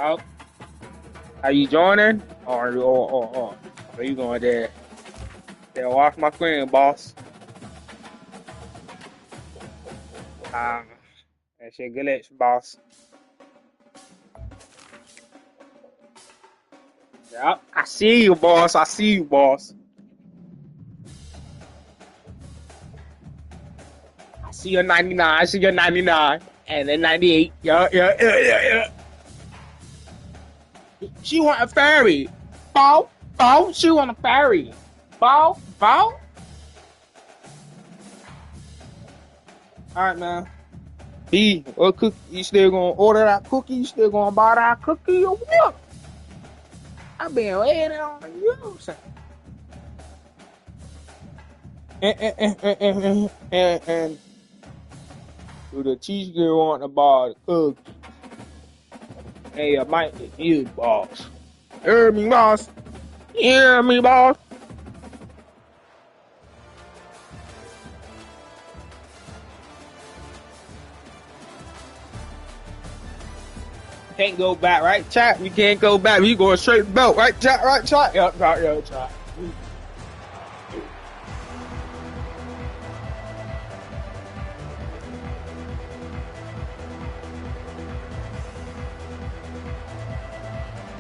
Oh, are you joining? Or are you going there? There, watch my screen, boss. Ah, that shit glitch, boss. Yep, I see you, boss. I see you, boss. I see your 99. I see your 99. And then 98. Yeah. She want a fairy. Bow. She want a fairy. Bow. All right, man. B, what cookie? You still gonna order that cookie? You still gonna buy that cookie or what? I've been waiting on you. And do the cheese girl want to buy the cookie? Hey, I might get you, boss. Hear me, boss? Hear me, boss? Can't go back, right, chat? We can't go back. We going straight belt, right, chat? Right, chat? Yep, chat.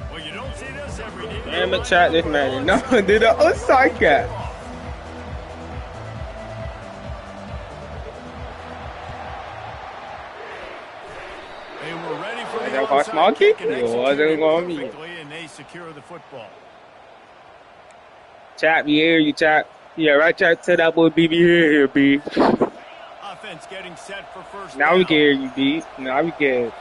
Well, you don't see this every day. Damn it, chat, this man. No, did the outside cat. They were ready for the onside kick. And It wasn't going to be. And they secure the football. Chat, we hear you, chat. Yeah, right, chat. Tell that boy B, here, B. Offense getting set for first now down. We can hear you, B. Now we can.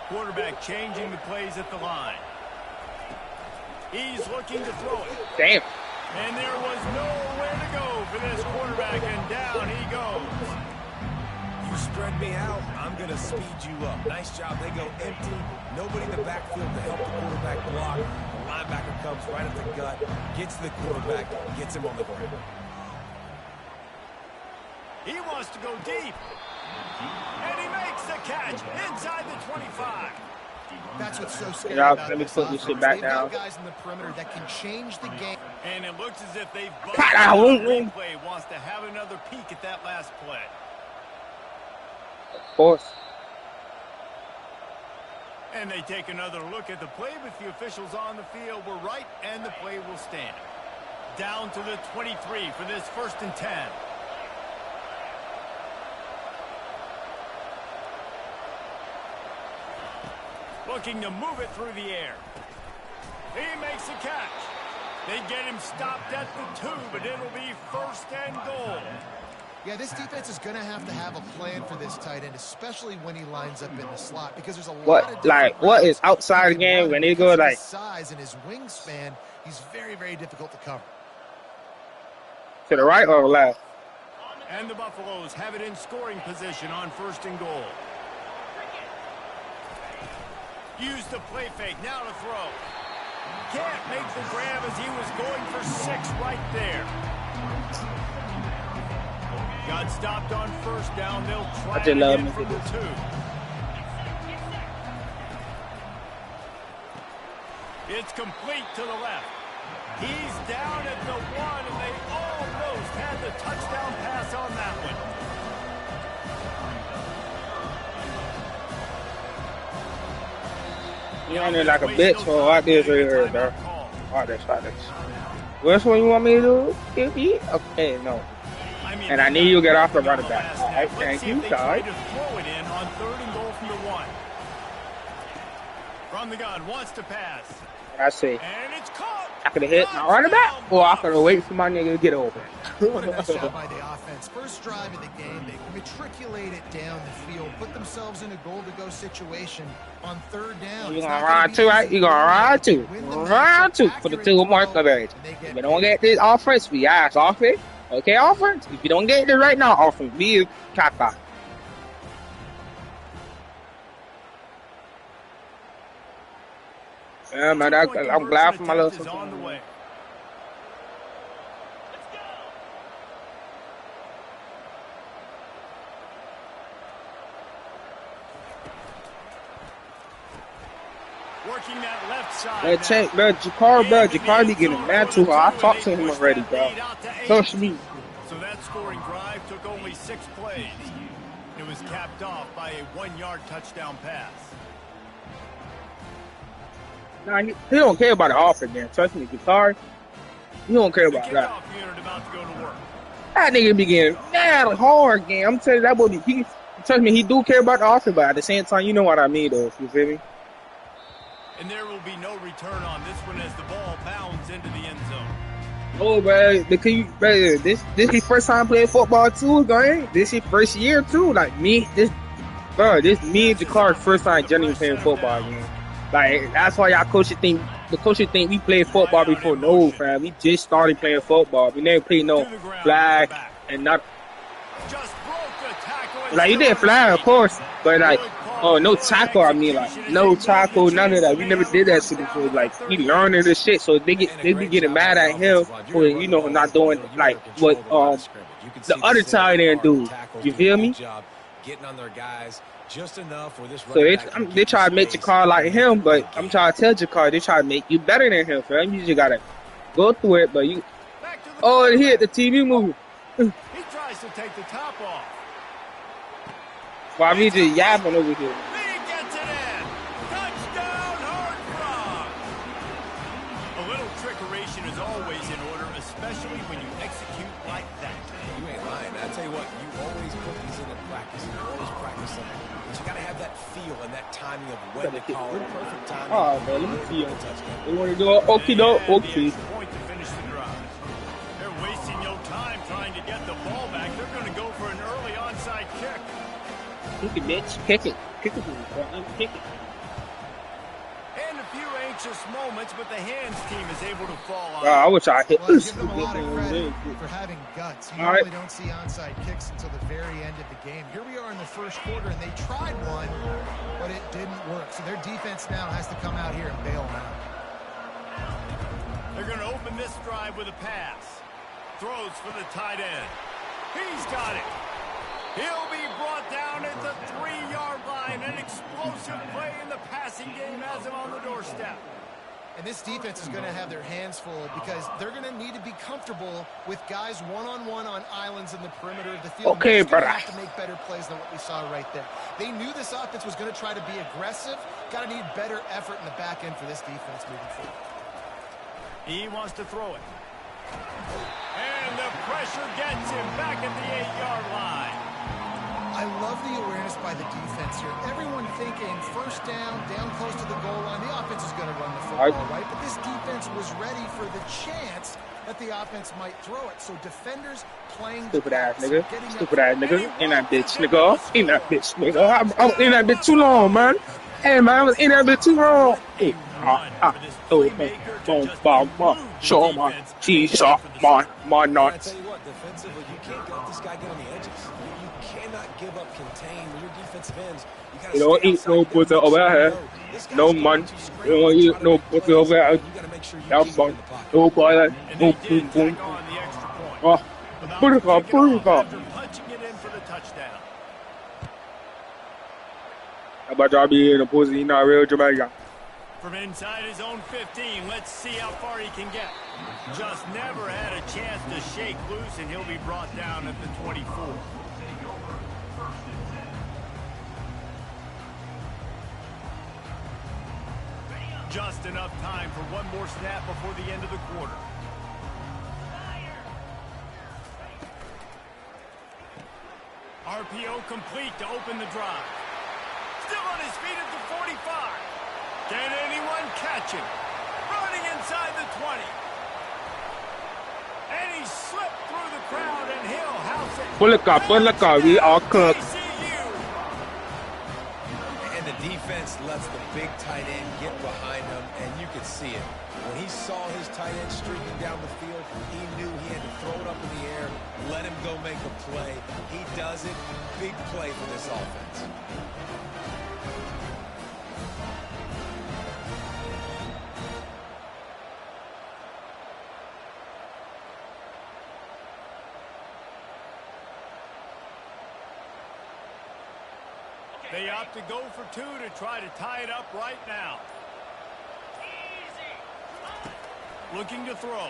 Quarterback changing the plays at the line. He's looking to throw it. Damn. And there was nowhere to go for this quarterback, and down he goes. You spread me out, I'm going to speed you up. Nice job. They go empty. Nobody in the backfield to help the quarterback block. The linebacker comes right at the gut, gets to the quarterback, gets him on the ground. He wants to go deep. And he makes the catch inside the 25. That's what's so scary Yeah, about let me this put this shit offense. back They've down. got guys in the perimeter that can change the game. And it looks as if they've replay wants to have another peek at that last play. Of course. And they take another look at the play, but the officials on the field were right, and the play will stand. Down to the 23 for this 1st and 10. Looking to move it through the air. He makes a catch. They get him stopped at the 2, but it'll be 1st and goal. Yeah, this defense is going to have a plan for this tight end, especially when he lines up in the slot, because there's a lot of what is outside the game when they go like his size and his wingspan, he's very, very difficult to cover. To the right or left? And the Buffaloes have it in scoring position on 1st and goal. Use the play fake, now to throw. Can't make the grab as he was going for 6 right there. Got stopped on 1st down. They'll try it again from the 2. It's complete to the left. He's down at the 1, and they almost had the touchdown pass on that one. You on there like a bitch for watch this right here, bro. Watch this. Which one you want me to do? Okay, no. And I need you to get off the running back. All right, thank you, guys. Throw it in on 3rd and goal from the 1. From the gun, wants to pass. I see. And it's caught. I could have hit my running back, or I could have waited for my nigga to get over. What a nice job by the offense. First drive of the game, they matriculate it down the field, put themselves in a goal-to-go situation on 3rd down. You're going to ride 2, right? You're going to ride 2. Ride 2 for the 2 mark coverage. If you don't get this offense, we ask offense. Okay, offense. If you don't get this right now, offense, be caca. Yeah, man, I'm glad for my little sister. On the way. Working that left side. That check, bro. Jakar be getting mad too hard. I talked to him already, bro. Trust me. So that scoring drive took only 6 plays. It was capped off by a 1-yard touchdown pass. Nah, he don't care about the offense, man. Trust me, Jakar. He don't care about that. Kickoff unit about to go to work. That nigga be getting mad hard, game. I'm telling you, that boy be. Trust me, he do care about the offense, but at the same time, you know what I mean, though. You feel me? And there will be no return on this one as the ball bounds into the end zone. Oh, bro, this his first time playing football too, gang. This his first year too. Like me, this me and Jakar's first time genuinely playing football, man. Like that's why y'all coaches think we played football before. No, fam, we just started playing football. We never played no flag and not. Just broke the tackle. Like you did flag, of course, but like. Oh, no tackle, I mean, like, no tackle, none of that. We never did that shit before. Like, he learning this shit, so they be getting mad at him for, you know, not doing, like, what, the other tight end do. You feel me? Getting on their guys just enough for this. So they try to make Jakar like him, but I'm trying to tell Jakar, they try to make you better than him, fam. You just gotta go through it, but you, oh, he hit the TV movie. He tries to take the top off. Why we just yapping over here? He gets it in. Touchdown, Horned Frog. A little trickeration is always in order, especially when you execute like that. You ain't lying. I tell you what, you always put these in practice, and you always practice them. But you got to have that feel and that timing of when to call it. Perfect timing. Oh, man, let me see you. They want to do it. Okay. Point to finish the drive. They're wasting no time trying to get the ball back. They're going to go for an early onside kick. Kick it, bitch. Kick it. Kick it. Kick it. And a few anxious moments, but the hands team is able to fall on. I wish I hit Well, this. give them a lot of credit for having guts. You normally don't see onside kicks until the very end of the game. Here we are in the first quarter, and they tried one, but it didn't work. So their defense now has to come out here and bail them out. They're going to open this drive with a pass. Throws for the tight end. He's got it. He'll be brought down at the 3-yard line. An explosive play in the passing game has him on the doorstep. And this defense is going to have their hands full because they're going to need to be comfortable with guys one-on-one on islands in the perimeter of the field. Okay, brother. brother. Have to make better plays than what we saw right there. They knew this offense was going to try to be aggressive. Got to need better effort in the back end for this defense moving forward. He wants to throw it. And the pressure gets him back at the 8-yard line. I love the awareness by the defense here. Everyone thinking first down close to the goal line. The offense is going to run the football, right? But this defense was ready for the chance that the offense might throw it. So defenders playing Stupid ass nigga. Stupid ass nigga. In that bitch, nigga. In that bitch, nigga. I was in that bitch too long, man. Hey, man, I was in that bitch too long. Hey, show my cheese off my nuts. I tell you what, defensively, you can't let this guy get on the edges. You cannot give up contain with your defensive ends. You don't eat no pussy over here. No man. You don't eat no pussy over here. That's fun. No boiler. No boom boom. Oh, put it on. Punching it in for the touchdown. How about y'all be in a pussy? Not real Jamaican. From inside his own 15, let's see how far he can get. Just never had a chance to shake loose, and he'll be brought down at the 24. Just enough time for one more snap before the end of the quarter. RPO complete to open the drive. Still on his feet at the 45. Can anyone catch him? Running inside the 20. And he slipped through the crowd, and he'll house it. Pull it up. We are cooked. And the defense lets the big tight end get behind him, and you could see it. When he saw his tight end streaking down the field, he knew he had to throw it up in the air, let him go make a play. He does it. Big play for this offense. They opt to go for two to try to tie it up right now. looking to throw.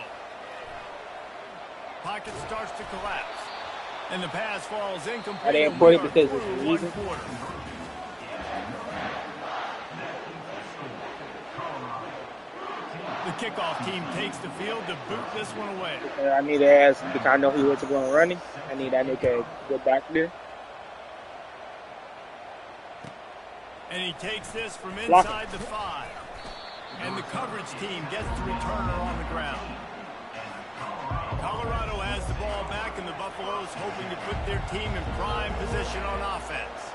Pocket starts to collapse. And the pass falls incomplete. I didn't put it because it's a reason. The kickoff team takes the field to boot this one away. I need to ask because I know he wasn't going running. I need that nigga to go back there. And he takes this from inside the 5. And the coverage team gets the returner on the ground. Colorado has the ball back, and the Buffaloes hoping to put their team in prime position on offense.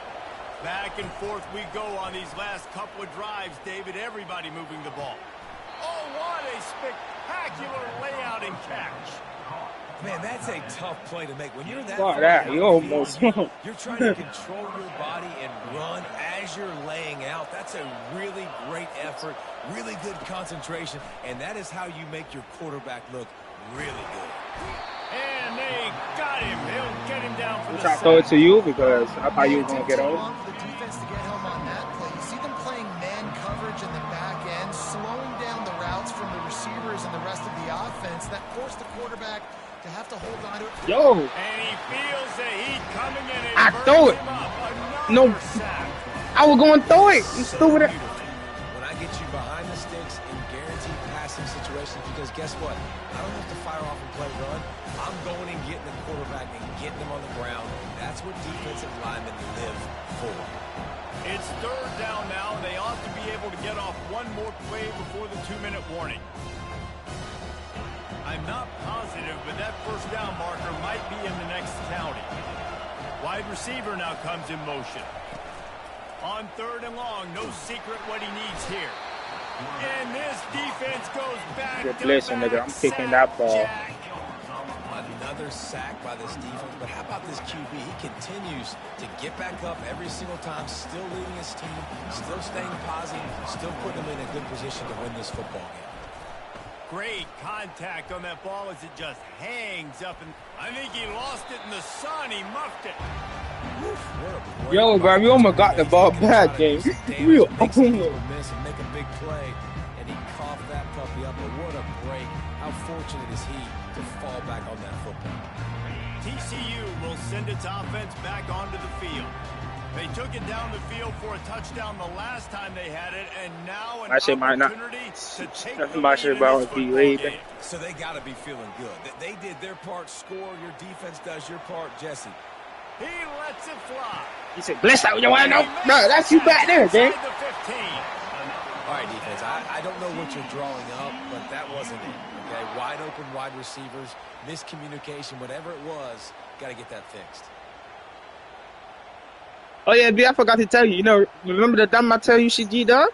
Back and forth we go on these last couple of drives, David. Everybody moving the ball. Oh, what a spectacular layout and catch. Man, that's a tough play to make. When you're that Fuck that, you almost. You're trying to control your body and run as you're laying out. That's a really great effort, really good concentration, and that is how you make your quarterback look really good. And they got him. They'll get him down for the I throw it to you because I thought you were going to get on. For the defense to get home on that play. You see them playing man coverage in the back end, slowing down the routes from the receivers and the rest of the offense. That forced the quarterback to have to hold on to it. Yo. And he feels the heat coming in. I throw it. No. Sack. I was going to throw it. You stupid. When I get you behind the sticks in guaranteed passing situations, because guess what? I don't have to fire off and play run. I'm going and getting the quarterback and getting them on the ground. That's what defensive linemen live for. It's third down now. They ought to be able to get off one more play before the 2-minute warning. I'm not positive, but that first down marker might be in the next county. Wide receiver now comes in motion. On third and long, no secret what he needs here. And this defense goes back to Listen, nigga, I'm kicking that ball. Jack. Another sack by this defense, but how about this QB? He continues to get back up every single time, still leading his team, still staying positive, still putting them in a good position to win this football game. Great contact on that ball as it just hangs up. And I think he lost it in the sun. He muffed it. Yo, bro, you almost got the ball back, game. Real. Miss and make a big play, and he coughed that puppy up. But what a break! How fortunate is he to fall back on that football? TCU will send its offense back onto the field. They took it down the field for a touchdown the last time they had it, and now an opportunity to take the lead in this football game. So they got to be feeling good. They did their part, score. Your defense does your part, Jesse. He lets it fly. He said, bless out your wine. No, that's you back there, gang. The 15. All right, defense, I don't know what you're drawing up, but that wasn't it. Okay, wide open wide receivers, miscommunication, whatever it was, got to get that fixed. Oh, yeah, B, I forgot to tell you. You know, remember the time I tell you she G-Dub?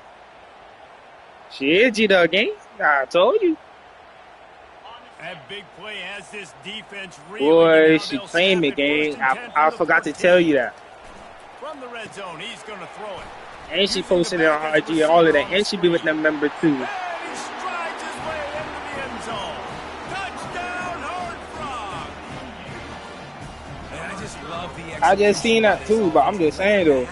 She is G-Dub, gang. I told you. That big play has this defense really. Boy, she claimed it, gang. I forgot to tell you that. From the red zone, he's going to throw it. And she posted it on IG and all of that. And she be with them member, too. And he strides his way into the end zone. Touchdown, Horned Frog. And I just love the I just seen that, too, but I'm just saying, though. You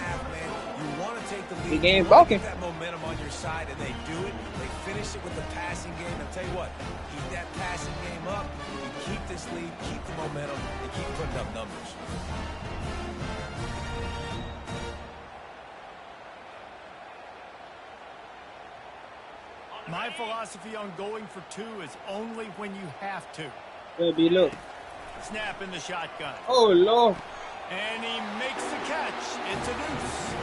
want to take the lead. The game's You want to balking. get that momentum on your side, and they do it. They finish it with the passing game. I'll tell you what, keep that passing game up. You keep this lead, keep the momentum, and keep putting up numbers. My philosophy on going for two is only when you have to. Baby, look. Snap in the shotgun. Oh, Lord. And he makes the catch. It's a deuce.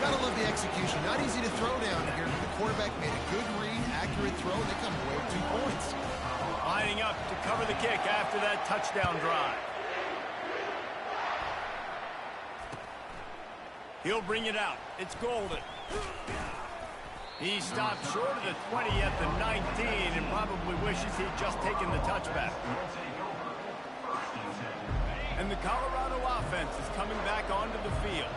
Gotta love the execution. Not easy to throw down here. The quarterback made a good read, accurate throw. They come away with 2 points. Lining up to cover the kick after that touchdown drive. He'll bring it out. It's Golden. He stopped short of the 20 at the 19 and probably wishes he'd just taken the touchback. And the Colorado offense is coming back onto the field.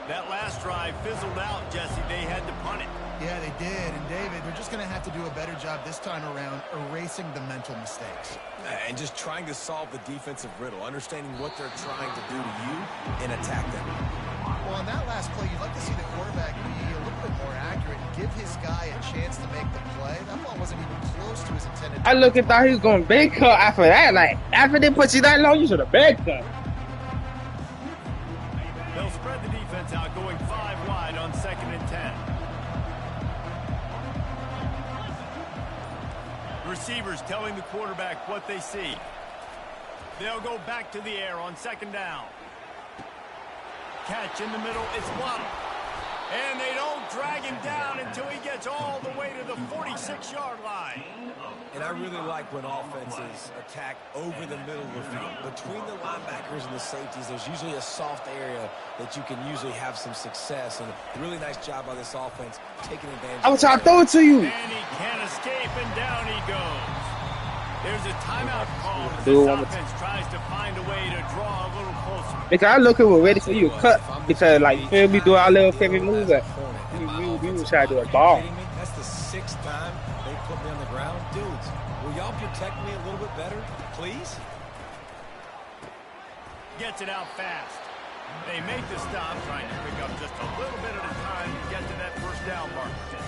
That last drive fizzled out, Jesse. They had to punt it. Yeah, they did. And, David, they're just going to have to do a better job this time around erasing the mental mistakes. And just trying to solve the defensive riddle, understanding what they're trying to do to you and attack them. Well, on that last play, you'd like to see the quarterback be a little bit more accurate and give his guy a chance to make the play. That ball wasn't even close to his intended. I look and thought he was going to big cut after that. Like, after they put you that low, you should have big cut. They'll spread the defense out, going 5 wide on 2nd and 10. Receivers telling the quarterback what they see. They'll go back to the air on 2nd down. Catch in the middle, it's blocked. And they don't drag him down until he gets all the way to the 46-yard line. And I really like when offenses attack over the middle of the field. Between the linebackers and the safeties, there's usually a soft area that you can usually have some success. And a really nice job by this offense taking advantage. I was trying to throw it to you. And he can't escape, and down he goes. There's a timeout call as Do this offense tries to find a way to draw a little closer. Because I look at we're ready for you to cut. Because, like, you feel me, do our little favorite moves. Like, we was trying to do a ball. That's the 6th time they put me on the ground. Dudes, will y'all protect me a little bit better, please? Gets it out fast. They make the stop, trying to pick up just a little bit at a time to get to that 1st down marker.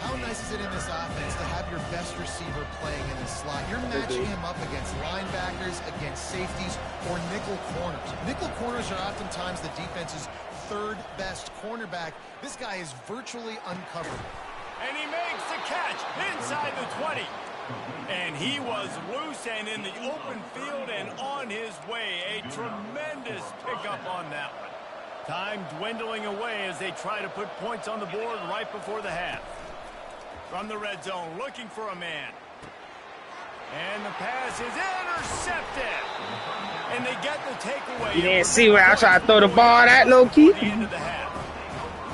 How nice is it in this offense to have your best receiver playing in the slot? You're matching him up against linebackers, against safeties, or nickel corners. Nickel corners are oftentimes the defense's 3rd best cornerback. This guy is virtually uncovered. And he makes the catch inside the 20. And he was loose and in the open field and on his way. A tremendous pickup on that one. Time dwindling away as they try to put points on the board right before the half. From the red zone, looking for a man. And the pass is intercepted. And they get the takeaway. You didn't see where I tried to throw the ball at, low-key? And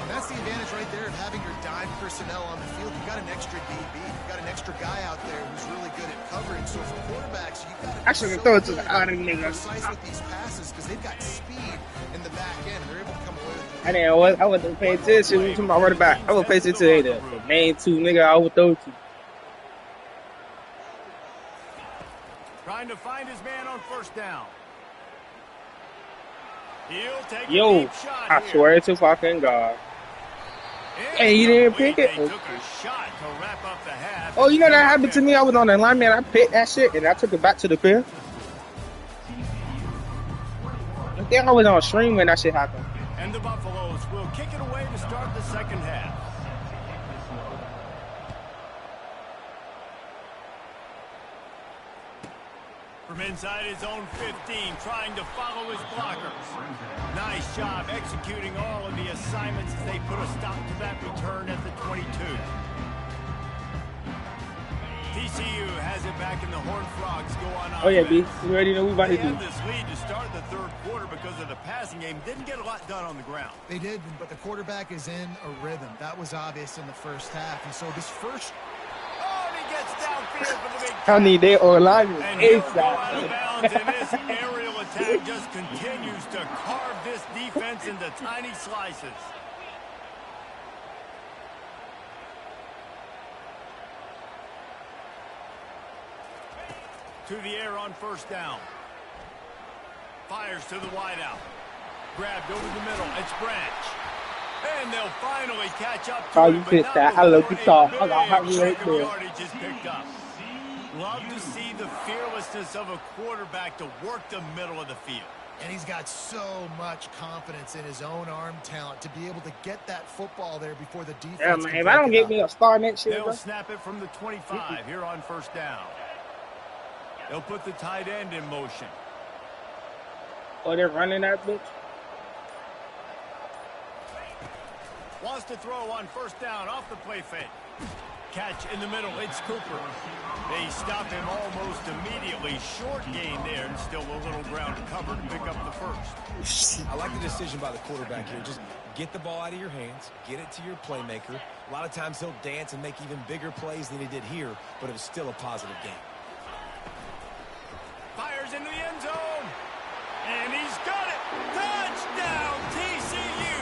that's the advantage right there of having your dime personnel on the field. You've got an extra DB. You've got an extra guy out there who's really good at covering. So for quarterbacks, you've got to I shouldn't throw it to the other nigga. precise with these passes because they've got speed in the back end. They're able to come away with it. I wasn't paying attention to my running back. I was paying attention to the main 2 nigga I overthrow to. Trying to find his man on 1st down. He'll take a Yo, deep shot I here. swear to fucking God. Hey, you didn't pick it? They took a shot to wrap up the half. Oh, you know that happened to me? I was on the line, man. I picked that shit and I took it back to the field. I think I was on stream when that shit happened. And the Buffaloes will kick it away to start the 2nd half. From inside his own 15, trying to follow his blockers. Nice job executing all of the assignments as they put a stop to that return at the 22. TCU has it back, and the Horned Frogs go on offense. Oh, yeah, B. You already know we about to They do. had this lead to start the 3rd quarter because of the passing game. Didn't get a lot done on the ground. They did, but the quarterback is in a rhythm. That was obvious in the 1st half. And so this first... Oh, and he gets downfield for the big I need that or lineman. And he'll go out ASAP. of bounds, and this aerial attack just continues to carve this defense into tiny slices. To the air on 1st down. Fires to the wideout. Grabbed over the middle. It's Branch. And they'll finally catch up to Oh, him, you but picked not that. I love before you thought. a I got hurt big right chunk of there. yardage is picked up. Love to see the fearlessness of a quarterback to work the middle of the field. And he's got so much confidence in his own arm talent to be able to get that football there before the defense. Yeah, can man. If I don't break it get up. me a star next year, They'll bro. snap it from the 25 here on 1st down. They'll put the tight end in motion. Oh, they're running that bitch. Wants to throw on 1st down off the play fake. Catch in the middle. It's Cooper. They stop him almost immediately. Short gain there, and still a little ground to cover to pick up the 1st. I like the decision by the quarterback here. Just get the ball out of your hands, get it to your playmaker. A lot of times he'll dance and make even bigger plays than he did here, but it was still a positive game. Fires into the end zone. And he's got it. Touchdown, TCU.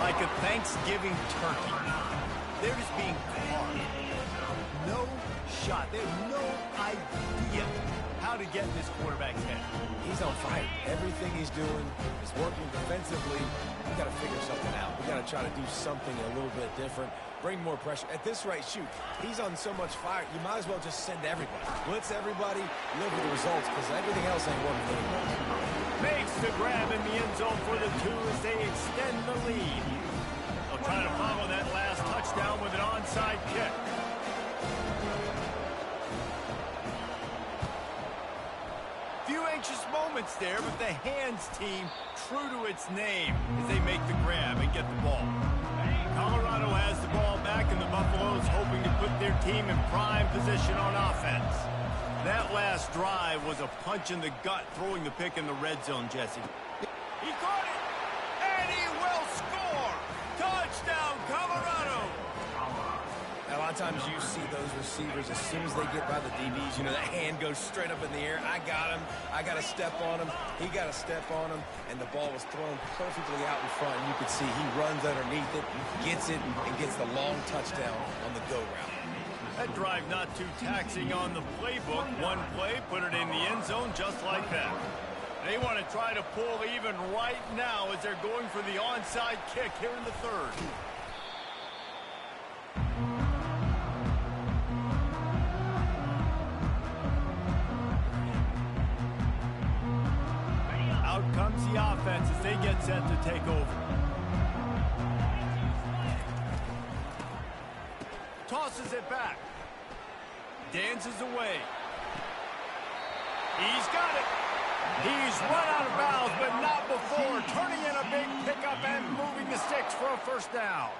Like a Thanksgiving turkey. They're just being caught. No shot. They have no idea how to get in this quarterback's head. He's on fire. Everything he's doing is working defensively. We got to figure something out. We got to try to do something a little bit different. Bring more pressure. At this rate, shoot, he's on so much fire, you might as well just send everybody. Blitz everybody, live with the results, because everything else ain't working anymore. Makes the grab in the end zone for the 2 as they extend the lead. They'll try to follow that last touchdown with an onside kick. Few anxious moments there, but the hands team true to its name as they make the grab and get the ball. Colorado has the ball back, and the Buffaloes hoping to put their team in prime position on offense. That last drive was a punch in the gut, throwing the pick in the red zone, Jesse. He caught it, and he will score! Touchdown, Colorado! A lot of times you see those receivers, as soon as they get by the DBs, you know, that hand goes straight up in the air. I got him. I got to step on him. He got to step on him. And the ball was thrown perfectly out in front. And you could see he runs underneath it, gets it, and gets the long touchdown on the go route. That drive not too taxing on the playbook. One play, put it in the end zone just like that. They want to try to pull even right now as they're going for the onside kick here in the third. Out comes the offense as they get set to take over. Tosses it back. Dances away. He's got it. He's run out of bounds, but not before. Turning in a big pickup and moving the sticks for a first down.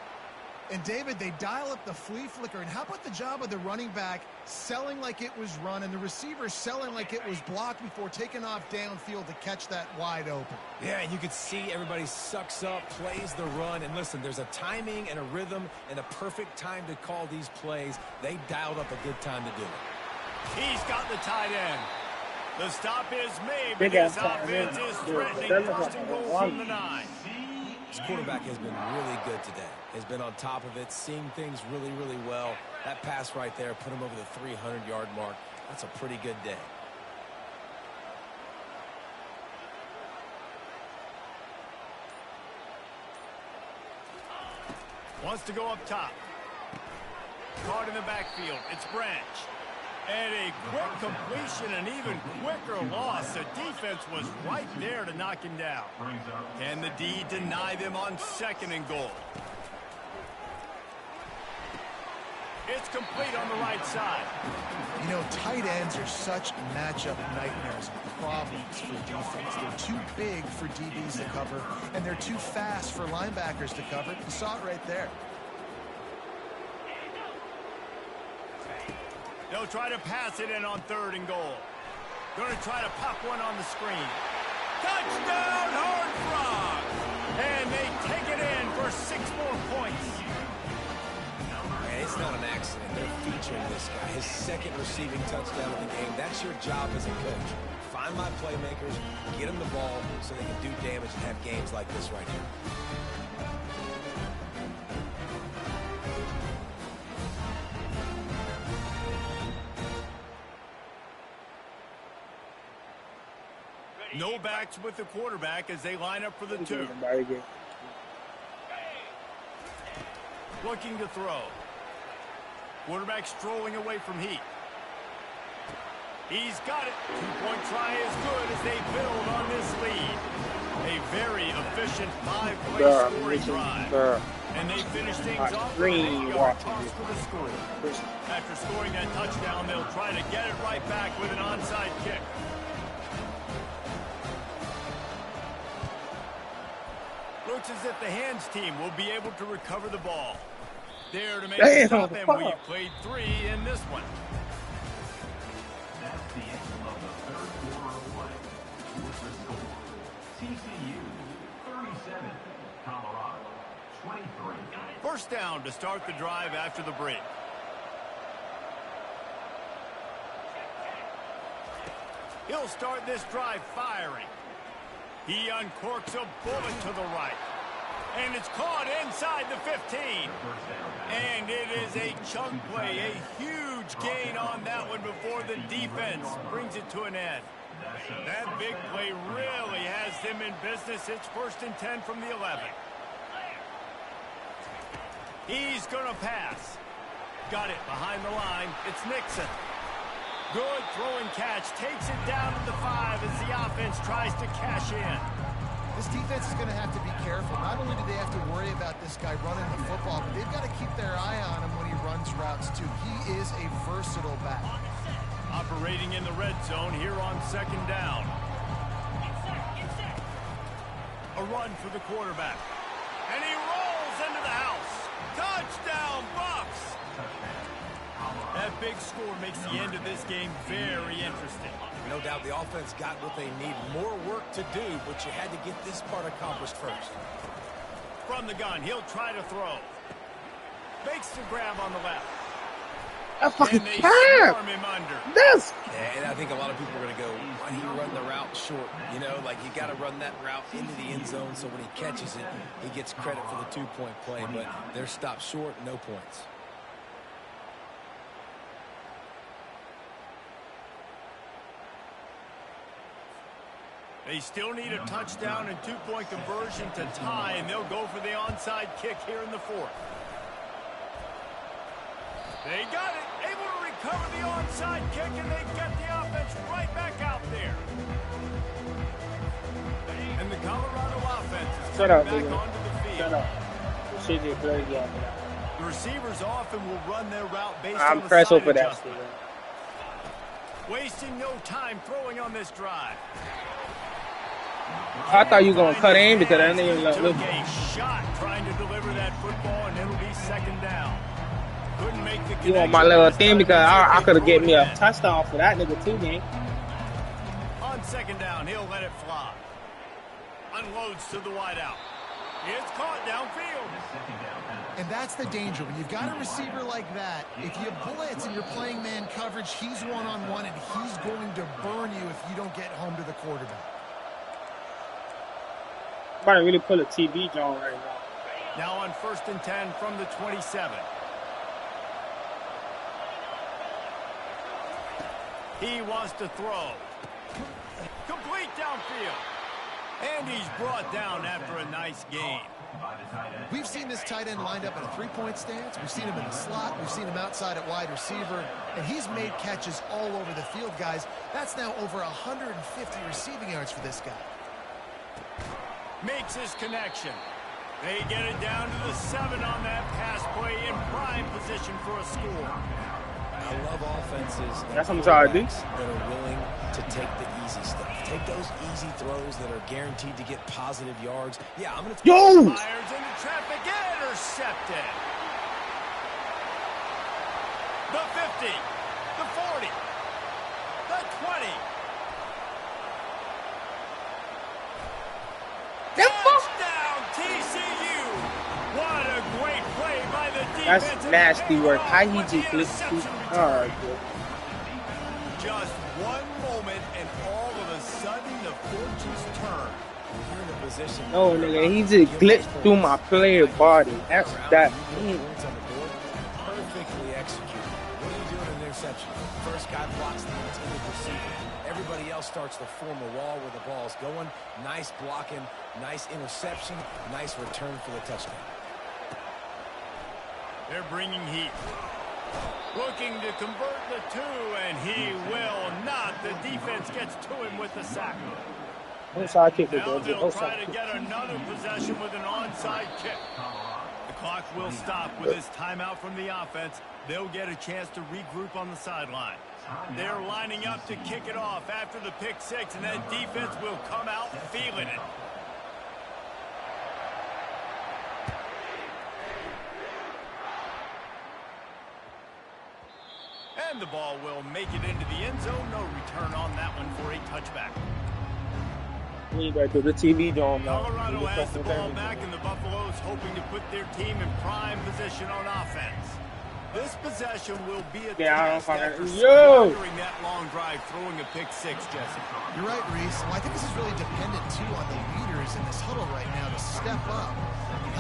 And, David, they dial up the flea flicker. And how about the job of the running back selling like it was run and the receiver selling like it was blocked before taking off downfield to catch that wide open? Yeah, you could see everybody sucks up, plays the run. And listen, there's a timing and a rhythm and a perfect time to call these plays. They dialed up a good time to do it. He's got the tight end. The stop is made, but his offense is threatening first and goal from the 9. This quarterback has been really good today. Has been on top of it, seeing things really, really well. That pass right there put him over the 300-yard mark. That's a pretty good day. Wants to go up top. Caught in the backfield. It's Branch. And a quick completion, an even quicker loss. The defense was right there to knock him down. Can the D deny them on 2nd and goal? It's complete on the right side. You know, tight ends are such matchup nightmares and problems for defense. They're too big for DBs to cover, and they're too fast for linebackers to cover. You saw it right there. They'll try to pass it in on 3rd and goal. Going to try to pop one on the screen. Touchdown, Horned Frogs! And they take it in for 6 more points. Man, it's not an accident. They're featuring this guy. His 2nd receiving touchdown of the game. That's your job as a coach. Find my playmakers, get them the ball so they can do damage and have games like this right here. No backs with the quarterback as they line up for the 2. Looking to throw. Quarterback strolling away from Heat. He's got it. 2-point try is good as they build on this lead. A very efficient 5-play scoring drive. And they finish things off with an 8-yard toss for the score. After scoring that touchdown, they'll try to get it right back with an onside kick. Looks as if the hands team will be able to recover the ball. There to make the stop, and we've played 3 in this one. That's the end of the 3rd quarter of play. With the score, TCU 37, Colorado 23. First down to start the drive after the break. He'll start this drive firing. He uncorks a bullet to the right. And it's caught inside the 15. And it is a chunk play, a huge gain on that one before the defense brings it to an end. That big play really has them in business. It's 1st and 10 from the 11. He's going to pass. Got it behind the line. It's Nixon. Good throwing catch. Takes it down to the 5 as the offense tries to cash in. This defense is going to have to be careful. Not only do they have to worry about this guy running the football, but they've got to keep their eye on him when he runs routes, too. He is a versatile back. Operating in the red zone here on 2nd down. A run for the quarterback. And he rolls into the house. Touchdown, Bucks! That big score makes the end of this game very interesting. No doubt the offense got what they need. More work to do, but you had to get this part accomplished first. From the gun, he'll try to throw. Makes the grab on the left. That fucking And they cap. swarm him under. That's Yeah, and I think a lot of people are going to go, why do you run the route short? You know, like you got to run that route into the end zone so when he catches it, he gets credit for the 2-point play. But they're stopped short, no points. They still need a touchdown and 2-point conversion to tie, and they'll go for the onside kick here in the 4th. They got it, able to recover the onside kick, and they get the offense right back out there. And the Colorado offense is Shut coming up, back nigga. onto the field. Shut up. Shit just bloody out. The receivers often will run their route based I'm on the pressed side over that adjustment. shit. Wasting no time throwing on this drive. I thought you were gonna cut in because that nigga Took look. a shot trying to deliver that football, and it'll be 2nd down. Couldn't make the You want my connection. little thing because I could have get me a Quarterback. touchdown for that nigga too, man. On 2nd down, he'll let it fly. Unloads to the wideout. It's caught downfield. And that's the danger. When you've got a receiver like that, if you blitz and you're playing man coverage, he's one-on-one, and he's going to burn you if you don't get home to the quarterback. I'm about to really pull a TV joint right now. Now on 1st and 10 from the 27. He wants to throw. Complete downfield. And he's brought down after a nice gain. We've seen this tight end lined up in a 3-point stance. We've seen him in the slot. We've seen him outside at wide receiver. And he's made catches all over the field, guys. That's now over 150 receiving yards for this guy. Makes his connection. They get it down to the 7 on that pass play in prime position for a score. I love offenses That's what I'm trying to do. that are willing to take the easy stuff. Take those easy throws that are guaranteed to get positive yards. Yeah, I'm going to... Yo! Fires into traffic, intercepted. The 50, the 40, the 20. Touchdown, TCU. What a great play by the defense. That's nasty work. How he just flipped through. All right, good. Just one moment, and all of a sudden, the fortunes turn. You're in a position... No, nigga, he just glitched through my player body. That's that. Points on the board. Perfectly executed. What do you do in an interception? First guy blocks the intended receiver. Everybody else starts to form a wall where the ball's going. Nice blocking, nice interception, nice return for the touchdown. They're bringing heat. Looking to convert the 2, and he will not. The defense gets to him with the sack. Onside kick, Now bro. they'll try Onside to kick. get another possession with an onside kick. The clock will stop with this timeout from the offense. They'll get a chance to regroup on the sideline. They're lining up to kick it off after the pick 6, and that defense will come out feeling it. And the ball will make it into the end zone. No return on that one for a touchback. We ain't got to do the TV joint, man. Colorado has the ball back, and the Buffaloes hoping to put their team in prime position on offense. This possession will be a Yeah, I test don't after fucking- Yo! squandering that long drive, throwing a pick 6, Jesse. You're right, Reese. Well, I think this is really dependent, too, on the leaders in this huddle right now to step up.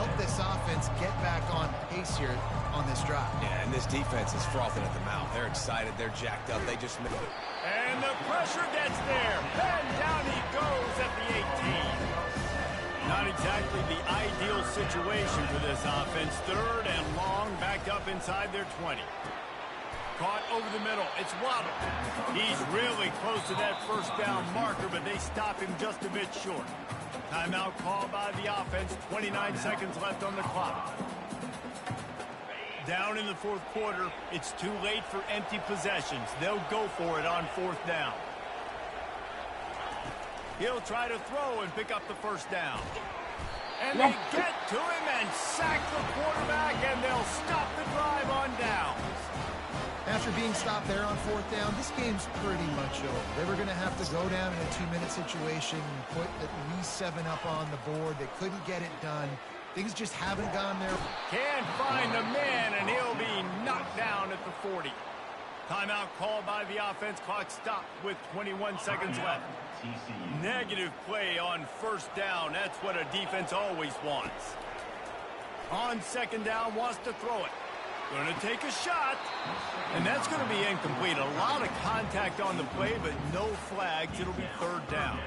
help this offense get back on pace here on this drive. Yeah, and this defense is frothing at the mouth. They're excited. They're jacked up. They just missed it. And the pressure gets there. And down he goes at the 18. Not exactly the ideal situation for this offense. 3rd and long, back up inside their 20. Caught over the middle. It's Waddle. He's really close to that first down marker, but they stop him just a bit short. Timeout called by the offense. 29 seconds left on the clock. Down in the 4th quarter, it's too late for empty possessions. They'll go for it on 4th down. He'll try to throw and pick up the first down. And they get to him and sack the quarterback, and they'll stop the drive on downs. After being stopped there on 4th down, this game's pretty much over. They were going to have to go down in a 2-minute situation and put at least 7 up on the board. They couldn't get it done. Things just haven't gone there. Can't find the man, and he'll be knocked down at the 40. Timeout called by the offense. Clock stopped with 21 seconds left. Negative play on 1st down. That's what a defense always wants. On 2nd down, wants to throw it. Going to take a shot, and that's going to be incomplete. A lot of contact on the play, but no flags. It'll be 3rd down.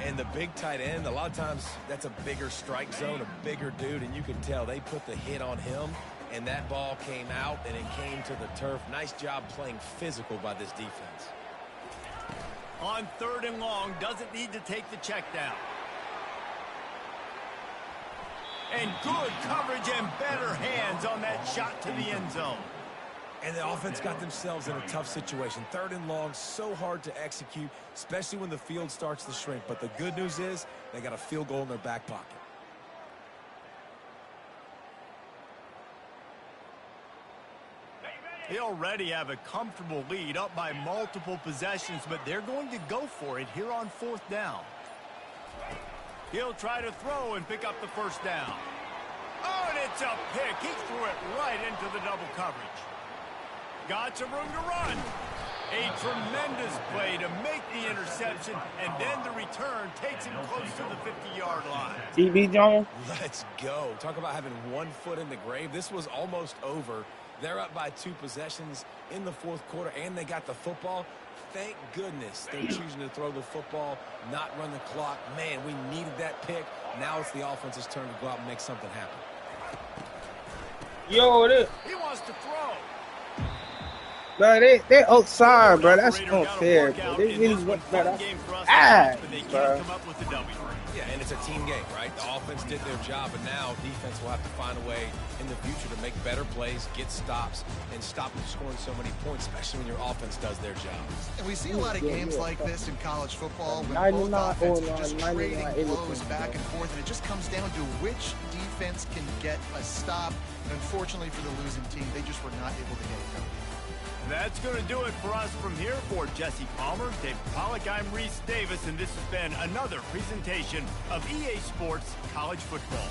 And the big tight end, a lot of times that's a bigger strike zone, a bigger dude, and you can tell they put the hit on him, and that ball came out, and it came to the turf. Nice job playing physical by this defense. On 3rd and long, doesn't need to take the check down. And good coverage and better hands on that shot to the end zone. And the offense got themselves in a tough situation. 3rd and long, so hard to execute, especially when the field starts to shrink. But the good news is they got a field goal in their back pocket. They already have a comfortable lead, up by multiple possessions, but they're going to go for it here on 4th down. He'll try to throw and pick up the first down. Oh, and it's a pick. He threw it right into the double coverage. Got some room to run. A tremendous play to make the interception, and then the return takes him close to the 50-yard line. TB Jones. Let's go. Talk about having one foot in the grave. This was almost over. They're up by 2 possessions in the 4th quarter, and they got the football. Thank goodness they're choosing to throw the football, not run the clock. Man, we needed that pick. Now it's the offense's turn to go out and make something happen. Yo, He wants to throw. bro, they outside, bro. That's unfair, bro. They really went better. Bro. Yeah, and it's a team game, right? The offense did their job, and now defense will have to find a way in the future to make better plays, get stops, and stop them scoring so many points, especially when your offense does their job. And we see a lot of games like this in college football when both offenses are just trading blows back and forth, and it just comes down to which defense can get a stop. And unfortunately for the losing team, they just were not able to get it done. That's going to do it for us from here. For Jesse Palmer, Dave Pollack, I'm Reese Davis, and this has been another presentation of EA Sports College Football.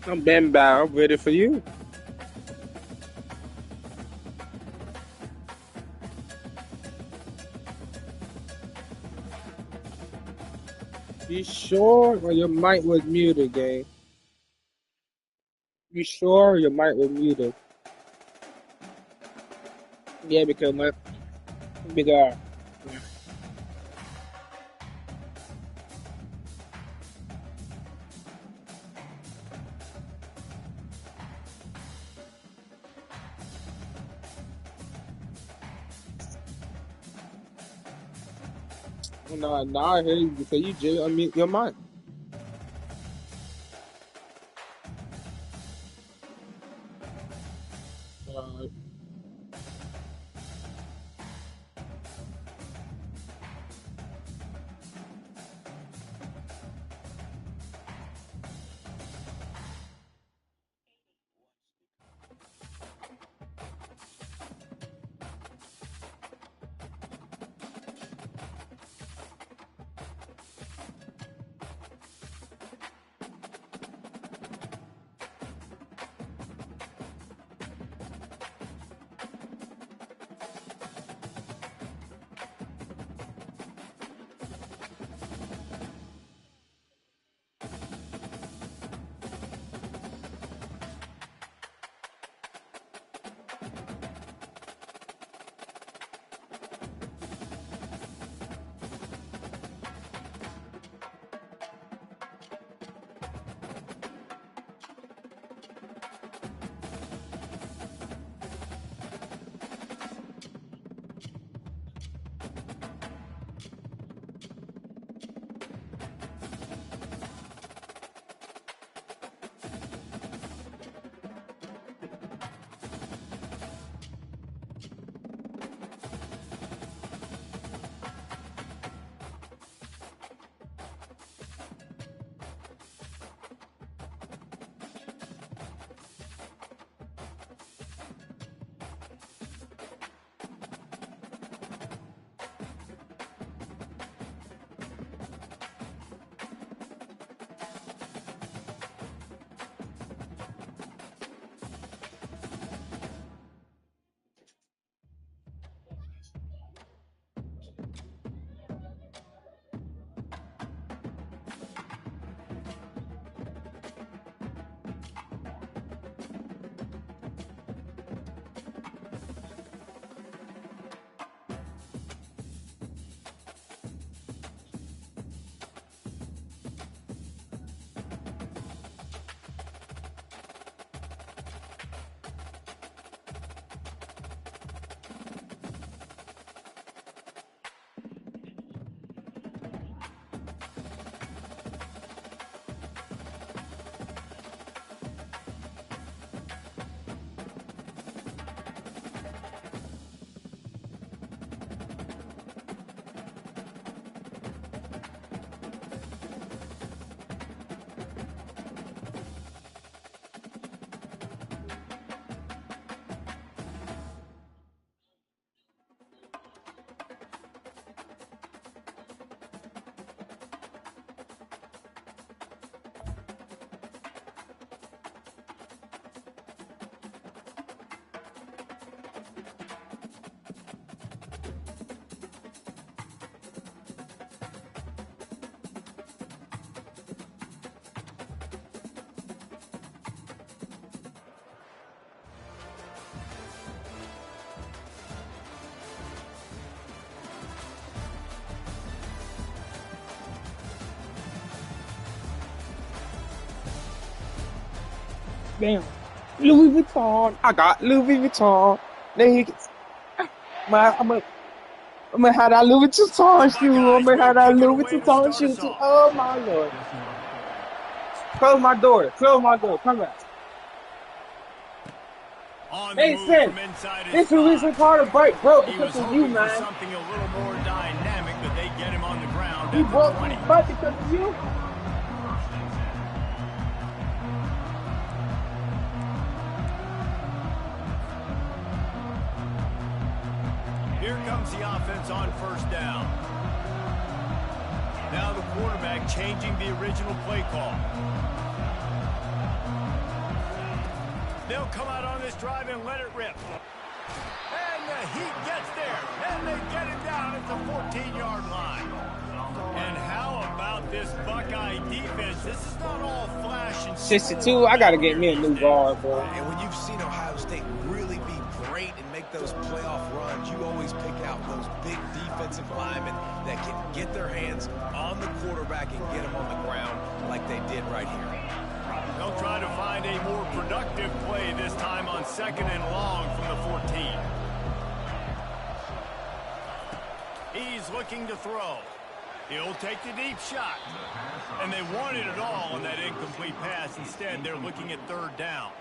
I'm been back. I'm ready for you. You sure? Or your mic was muted, gang? You sure your mic was muted? Yeah, because no, I hear you because you just unmute your mic. Uh, Damn. Louis Vuitton. I got Louis Vuitton. Nigga. Man, I'm gonna have that Louis Vuitton shoe. I'm gonna have that Louis Vuitton shoe too. Oh my lord. Close my door. Close my door. Come back. Hey, Sid. This is the reason Carter break broke because of you, man. Something a little more dynamic, but they get him on the ground. He broke his butt because of you. Here comes the offense on first down. Now the quarterback changing the original play call. They'll come out on this drive and let it rip. And the Heat gets there, and they get him down at the 14-yard line. And how about this Buckeye defense? This is not all flash and 62. I gotta get me a new guard, bro. And when you've seen Ohio State really be great and make those playoff runs, you always pick out those big defensive linemen that can get their hands on the quarterback and get him on the ground like they did right here. They'll try to find a more productive play this time on 2nd and long from the 14. He's looking to throw. He'll take the deep shot. And they wanted it all on that incomplete pass. Instead, they're looking at 3rd down.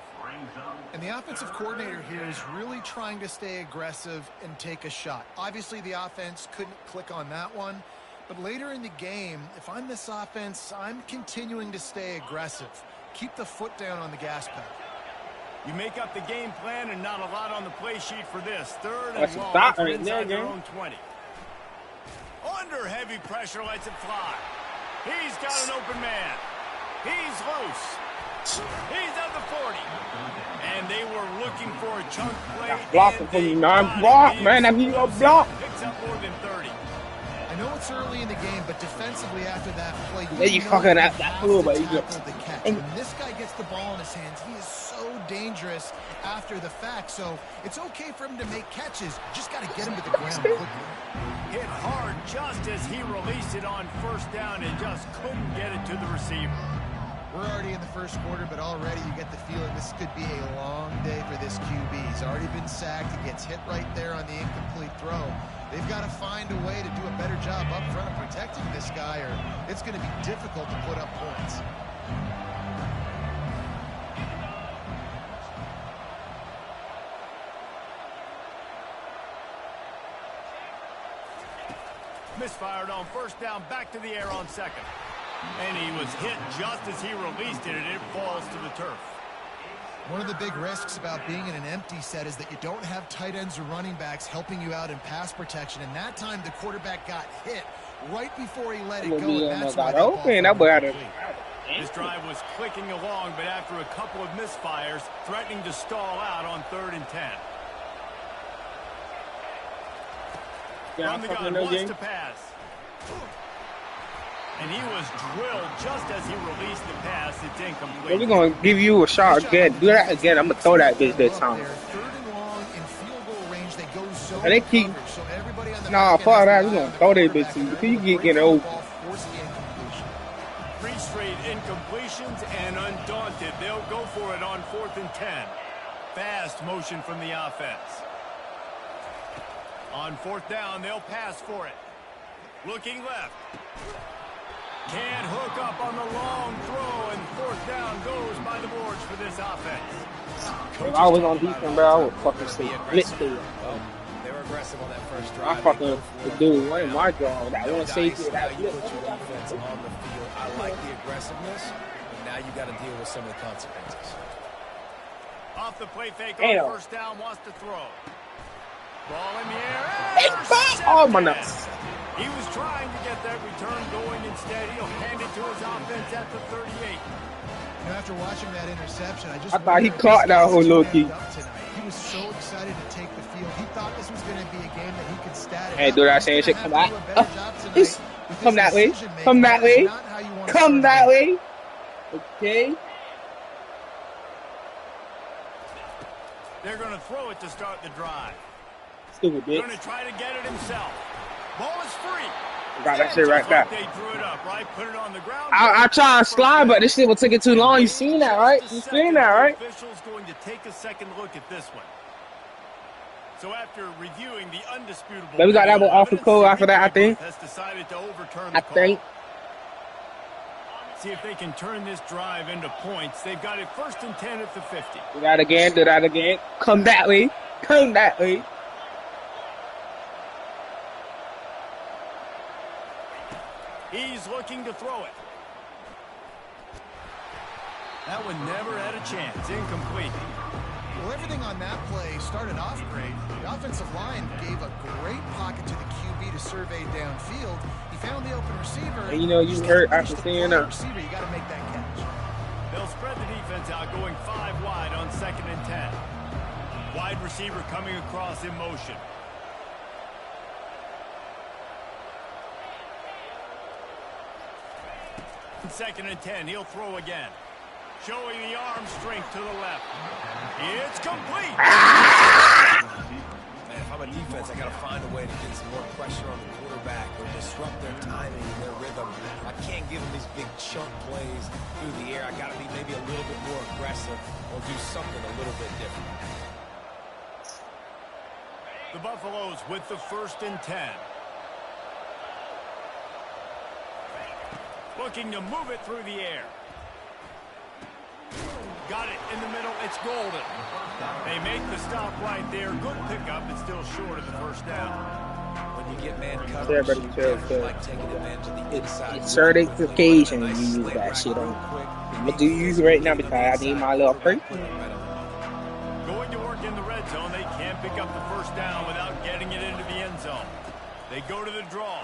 And the offensive coordinator here is really trying to stay aggressive and take a shot. Obviously, the offense couldn't click on that one. But later in the game, if I'm this offense, I'm continuing to stay aggressive. Keep the foot down on the gas pedal. You make up the game plan and not a lot on the play sheet for this. 3rd That's and a long stop from right inside there, their man. own 20. Under heavy pressure, lets it fly. He's got an open man. He's loose. He's at the 40. And they were looking for a chunk play. Blocking from me, man. Block, man. I need a block. Picks up more than 30. I know it's early in the game, but defensively after that play, Yeah, you know fucking you that have fool, to but you tackle just- the catch. When this guy gets the ball in his hands, he is so dangerous after the fact. So it's okay for him to make catches. Just got to get him to the ground quickly. Hit hard just as he released it on 1st down and just couldn't get it to the receiver. We're already in the 1st quarter, but already you get the feeling this could be a long day for this QB. He's already been sacked. He gets hit right there on the incomplete throw. They've got to find a way to do a better job up front of protecting this guy, or it's going to be difficult to put up points. Misfired on 1st down, back to the air on 2nd. And he was hit just as he released it, and it falls to the turf. One of the big risks about being in an empty set is that you don't have tight ends or running backs helping you out in pass protection. And that time, the quarterback got hit right before he let it go. And that's why That boy had a This drive was clicking along, but after a couple of misfires, threatening to stall out on 3rd and 10. From the gun, wants to pass. And he was drilled just as he released the pass. It's incomplete. We're going to give you a shot again. Do that again. I'm going to throw that bitch this time. 3rd and long in field goal range. They go zone And they keep... coverage, so everybody on the Nah, back end fuck has that. to We're going to dive throw that the bitch to you. quarterback You around get the open. ball, force the incompletion. 3 straight incompletions, and undaunted, they'll go for it on 4th and 10. Fast motion from the offense. On 4th down, they'll pass for it. Looking left. Can't hook up on the long throw, and 4th down goes by the boards for this offense. If I was on defense, bro, I would fucking say blitz there. Well, they were aggressive on that first I drive. fucking would do one in my draw. That one safety, Now that you blitz. put your defense on the field. I like the aggressiveness, but now you got to deal with some of the consequences. Off the play fake Damn. on 1st down, wants to throw. Ball in the air. Oh, my nuts. He was trying to get that return going. Instead, he'll hand it to his offense at the 38. You know, after watching that interception, I thought he wonder if caught this that guy's whole low jammed key. up tonight. He was so excited to take the field. He thought this was going to be a game that he could stat it Hey, up. do that He's same gonna shit. have Come to back. do a better job tonight This- with come his that way. decision-making. Come that That is way. not how you want to Come start a that game. way. Okay. They're going to throw it to start the drive. Stupid Going to bitch. try to get it himself. Ball is free. Got that shit right Just back. like they drew it up, right? Put it on the ground. I try to slide, but this shit will take it too long. You seen that, right? You seen that, right? The official's going to take a second look at this one. So after reviewing the undisputable, Then we got that one off the code after that, I think. Has decided to overturn I the call. think. See if they can turn this drive into points. They've got it 1st and 10 at the 50. Do that again. Do that again. Come that way. Come that way. He's looking to throw it. That one never had a chance. Incomplete. Well, everything on that play started off great. The offensive line gave a great pocket to the QB to survey downfield. He found the open receiver. And you know, you Just hurt can't after reach the seeing play that. receiver. You got to make that catch. They'll spread the defense out, going 5 wide on 2nd and 10. Wide receiver coming across in motion. Second and 10, he'll throw again. Showing the arm strength to the left. It's complete. Man, if I'm a defense, I got to find a way to get some more pressure on the quarterback or disrupt their timing and their rhythm. I can't give them these big chunk plays through the air. I got to be maybe a little bit more aggressive or do something a little bit different. The Buffaloes with the 1st and 10. Looking to move it through the air. Got it in the middle. It's Golden. They make the stop right there. Good pickup. It's still short of the 1st down. When you get man coverage, you like taking advantage of the inside. It's certification you use that shit on. I'm going to use it right now because I need my little break. Going to work in the red zone. They can't pick up the 1st down without getting it into the end zone. They go to the draw.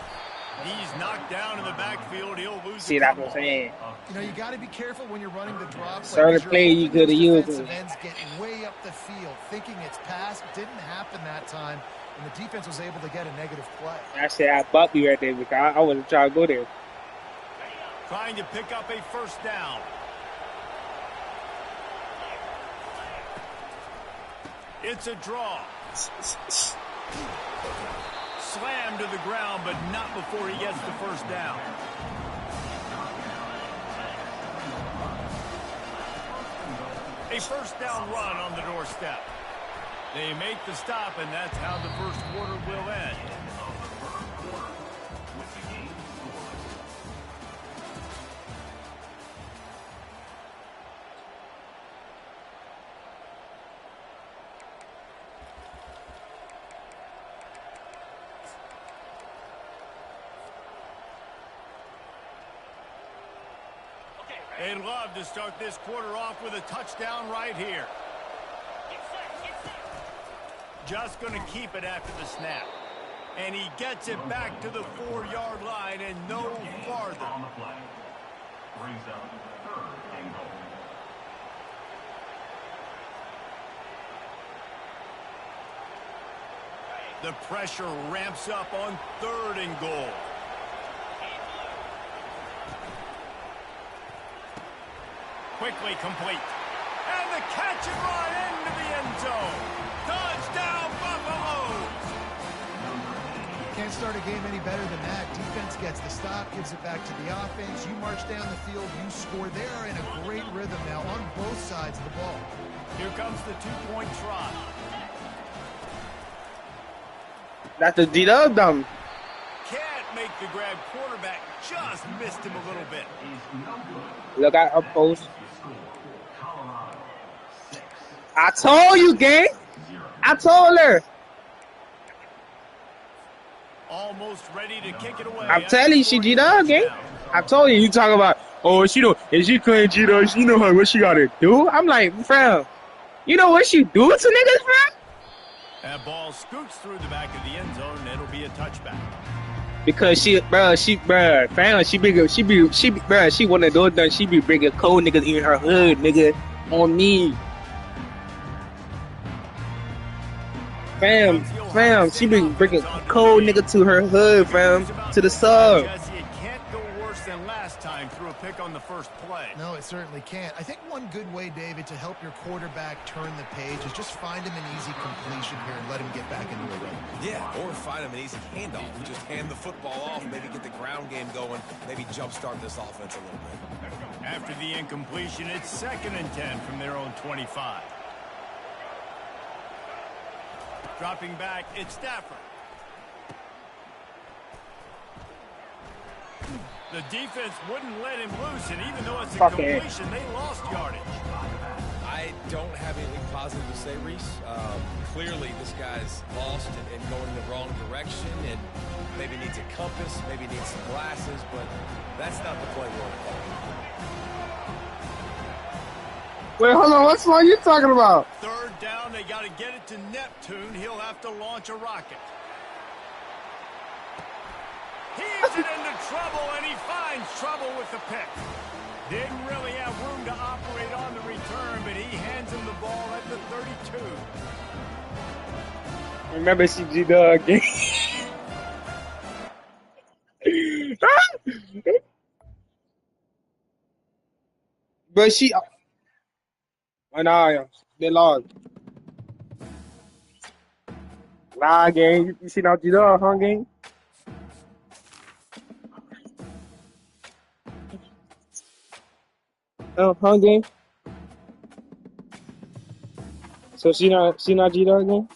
He's knocked down in the backfield. He'll lose. See what I'm saying? You know, you got to be careful when you're running the draw play. Certain play you could have used. Ends getting way up the field, thinking it's passed. Didn't happen that time, and the defense was able to get a negative play. I said I bucked you right there because I wasn't trying to go there. Trying to pick up a 1st down. It's a draw. Slammed to the ground, but not before he gets the 1st down. A 1st down run on the doorstep. They make the stop, and that's how the 1st quarter will end. They'd love to start this quarter off with a touchdown right here. Just going to keep it after the snap. And he gets it back to the 4-yard line and no farther. On the play. Brings up 3rd and goal. The pressure ramps up on 3rd and goal. Quickly complete. And the catch and run into the end zone. Touchdown, Buffaloes! Can't start a game any better than that. Defense gets the stop, gives it back to the offense. You march down the field, you score. They are in a great rhythm now on both sides of the ball. Here comes the 2-point try. That's the D-Dub dumb. Can't make the grab. Quarterback just missed him a little bit. Look at her post. I told you, gang. I told her. Almost ready to kick it away. I'm telling you, she G-Dub, gang. I told you. You talk about, oh, she don't, if she couldn't G-Dub, she know her, what she got to do. I'm like, fam, you know what she do to niggas, fam? That ball scoots through the back of the end zone, and it'll be a touchback. Because she one of those things, she be bringing cold niggas in her hood, nigga, on me. Fam, she be bringing cold nigga to her hood, fam, to the sub. Jesse, it can't go worse than last time through a pick on the 1st play. No, it certainly can't. I think one good way, David, to help your quarterback turn the page is just find him an easy completion here and let him get back into a rhythm. Yeah, or find him an easy handoff. Just hand the football off, maybe get the ground game going, maybe jumpstart this offense a little bit. After the incompletion, it's 2nd and 10 from their own 25. Dropping back, it's Stafford. The defense wouldn't let him loose, and even though it's a completion, they lost yardage. I don't have anything positive to say, Reese. Clearly, this guy's lost and going in the wrong direction, and maybe needs a compass, maybe needs some glasses, but that's not the play we're on. Wait, hold on. What's one you talking about? 3rd down, they got to get it to Neptune. He'll have to launch a rocket. He's it into trouble, and he finds trouble with the pick. Didn't really have room to operate on the return, but he hands him the ball at the 32. Remember she G-Dog again. But she... Nah, they lost. Nah, gang. You see now G-Dog, huh, gang? Huh, gang? So she not G-Dog again?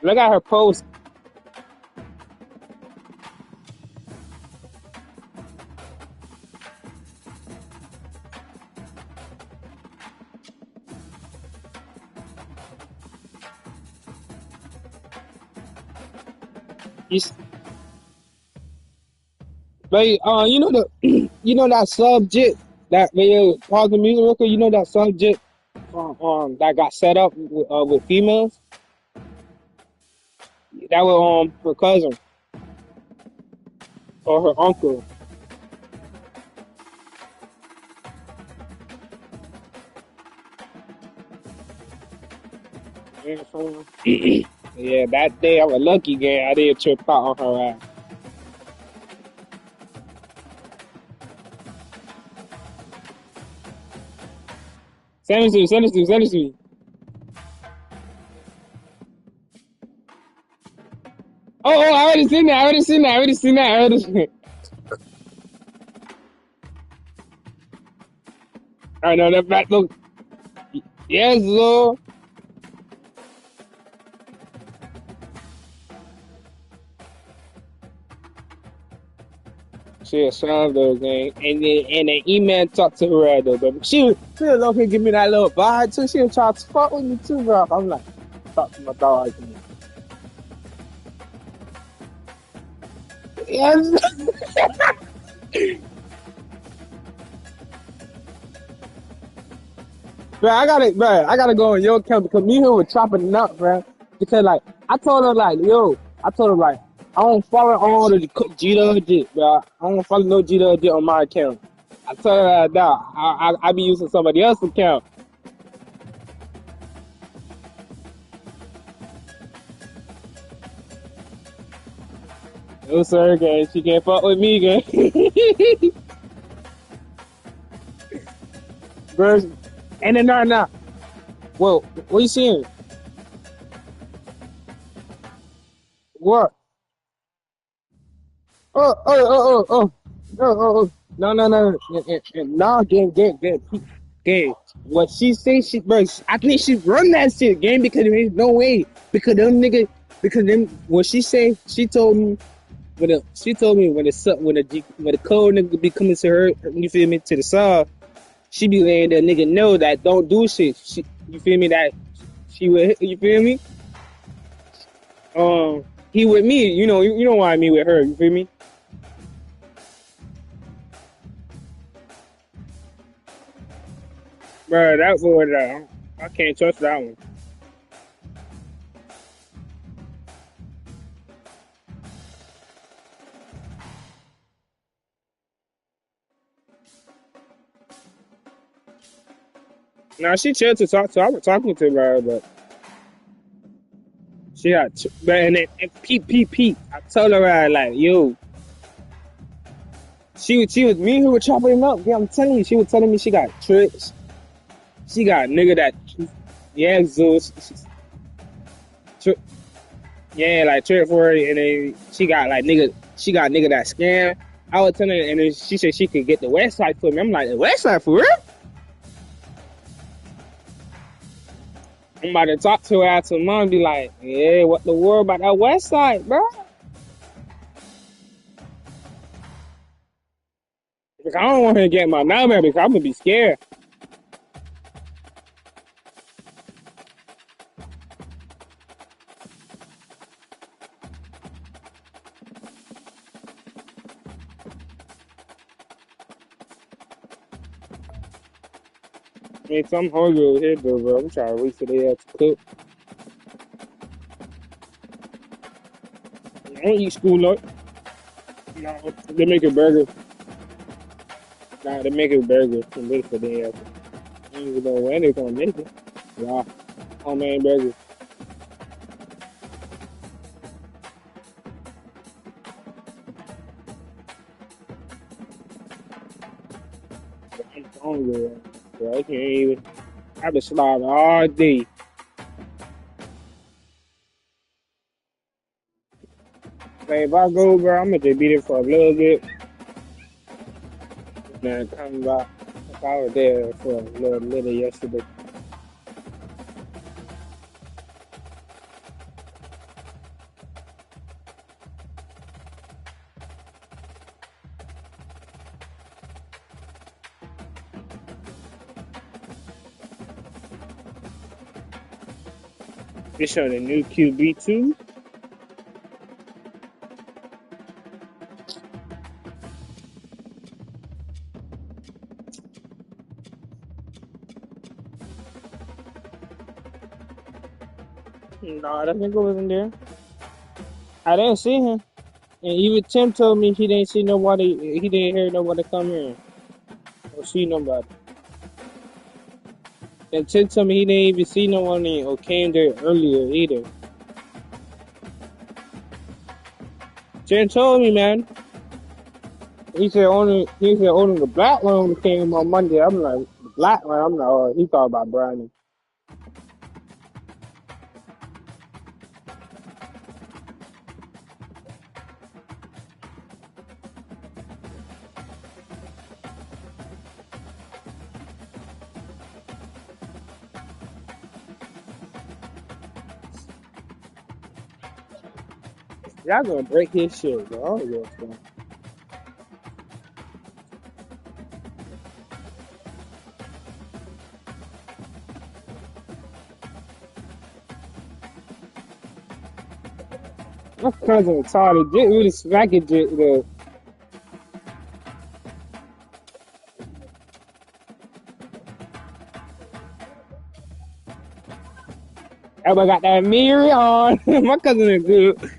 Look at her post. You, s- but you know the you know that subject that they pause the music record. You know that subject that got set up with females. That was her cousin or her uncle. You know what I'm saying? Yeah, that day I was lucky, gang. I didn't trip out on her ass. Send it to me. Send it to me. Send it to me. Oh, I already seen that. I already seen that. I already seen that. I already seen that. I know that back look. Yes, Lord. She a son though, gang. And then email talk to her though, but she was okay give me that little vibe too. She was trying to fuck with me too, bro. I'm like, talk to my dog. Yes. I gotta go on your account because me and her were chopping it up, bro. Because like I told her like, I don't follow all the G-Dub shit, bro. I don't follow no G-Dub shit on my account. I told her that I be using somebody else's account. No sir, gang. She can't fuck with me, gang. Bro, and then nah. Well, what you seeing? What? Oh. No. Nah, gang. What she say, bro, I think she run that shit, gang, because there's no way. What she say, she told me, when the cold nigga be coming to her, you feel me, to the side, she be letting the nigga know that don't do shit. You feel me, that she would, you feel me? Um, he with me, you know why I mean with her, you feel me? Bro, that boy, I can't trust that one. Now she chill to talk to. I was talking to her, but she got. But and Pete. I told her like, yo, she was me who was chopping him up. Yeah, I'm telling you, she was telling me she got tricks. She got nigga that, yeah, Zeus. Tri- yeah, like trick for her, and then she got like nigga. She got nigga that scam. I was telling her, and then she said she could get the website for me. I'm like, the website for real? I'm about to talk to her after mom and be like, yeah, what the world about that website, bro? Because I don't want her to get my number because I'm gonna be scared. I mean, so I'm hungry over here, though, bro. I'm trying to wait for they have to cook. I don't eat school lunch. No, they make a burger. Nah, they make a burger. I'm waiting for they have to. I don't even know when they're gonna make it. Yeah, homemade burger. I'm hungry, bro. I can't even. I've been slobbing all day. Like, if I go, bro, I'm gonna just be there for a little bit. And then come back. If I was there for a little yesterday. They showing the new QB2. Nah, that nigga wasn't there. I didn't see him. And even Tim told me he didn't see nobody. He didn't hear nobody come in or see nobody. And Tim told me he didn't even see no one or came there earlier either. Tim told me, man. He said only the black one came on Monday. I'm like, the black one. I'm like, oh, he thought about Brownie. Y'all gonna break his shit, bro. I don't give a fuck. My cousin retarded. Get really smacking it, though. Everybody got that mirror on. My cousin is good.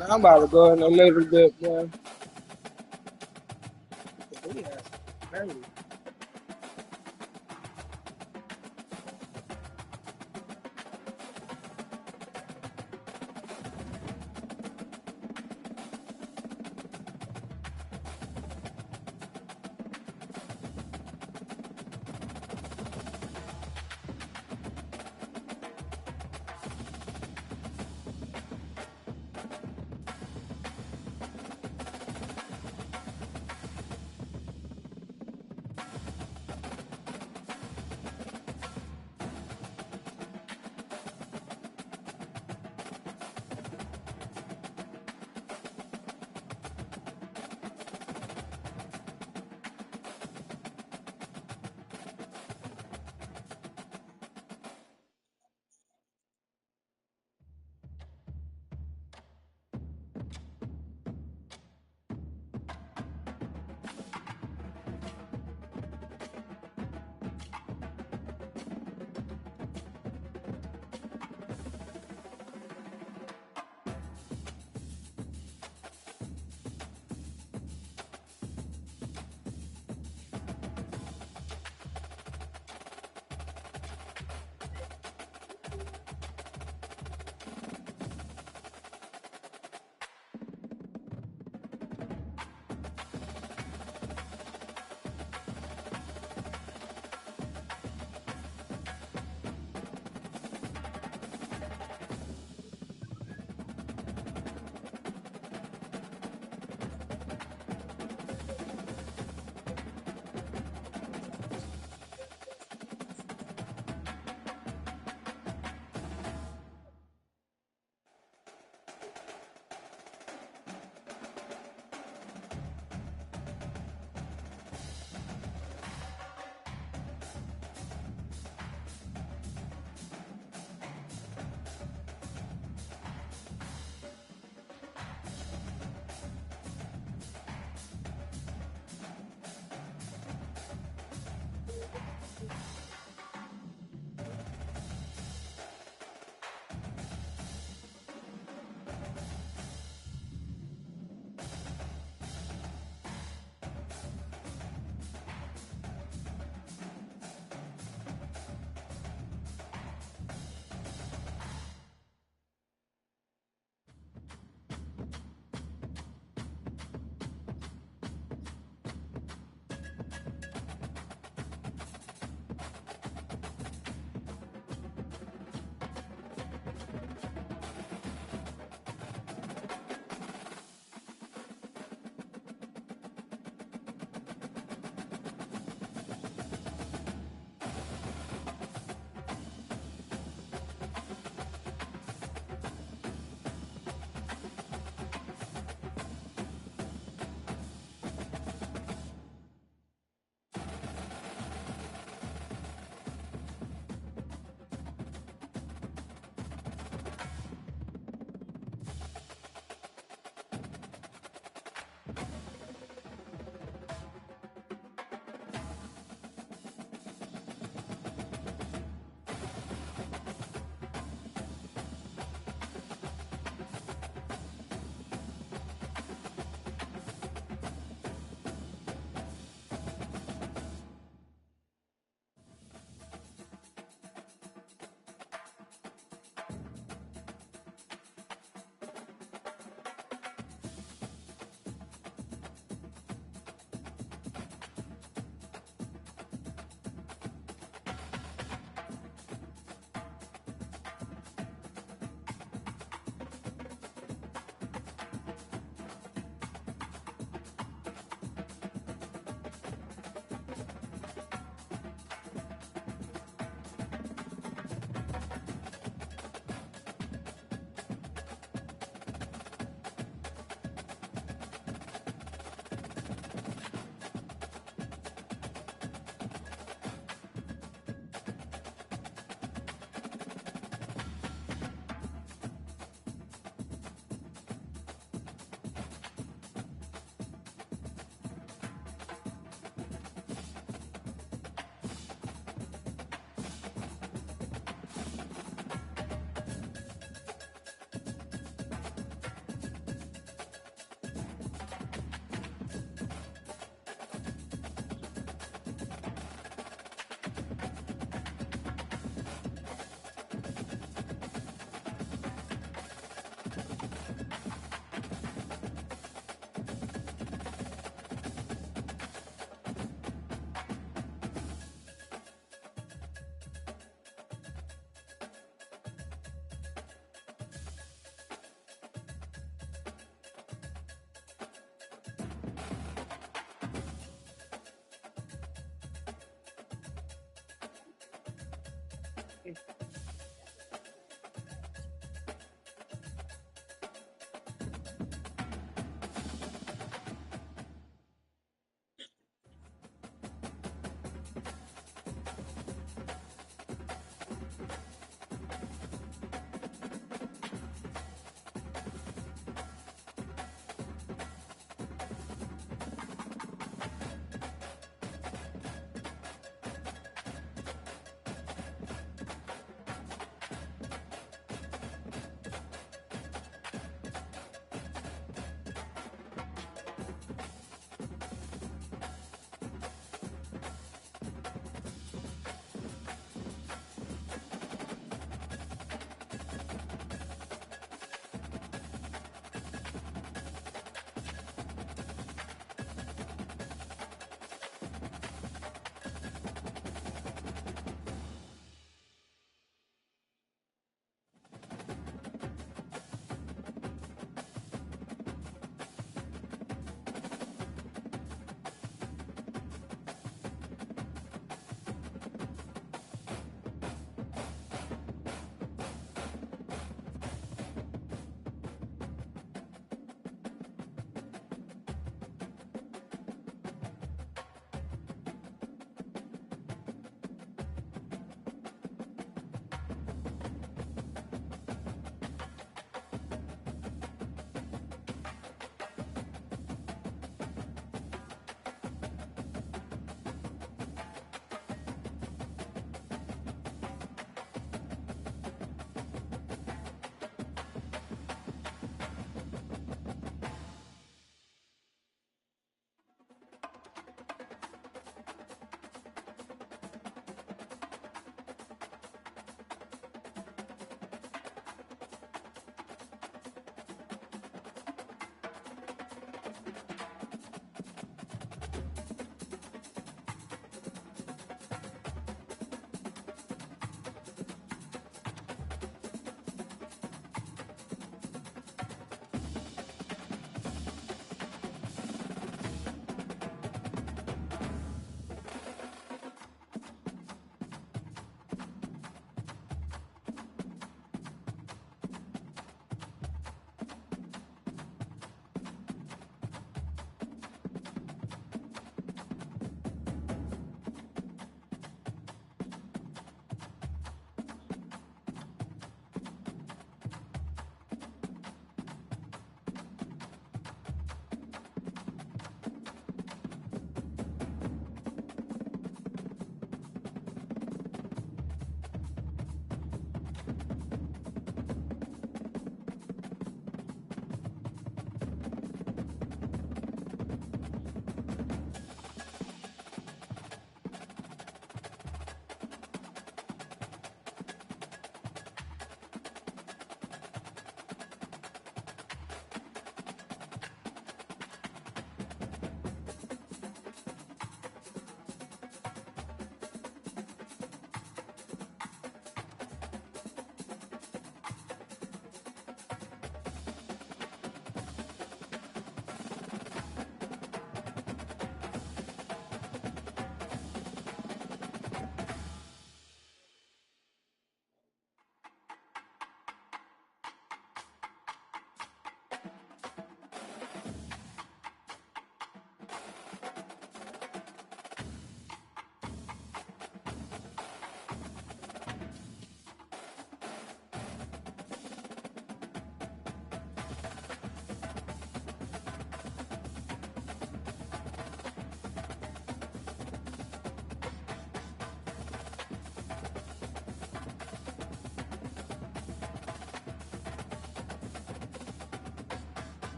I'm about to go in a little bit, boy. We have some nerve.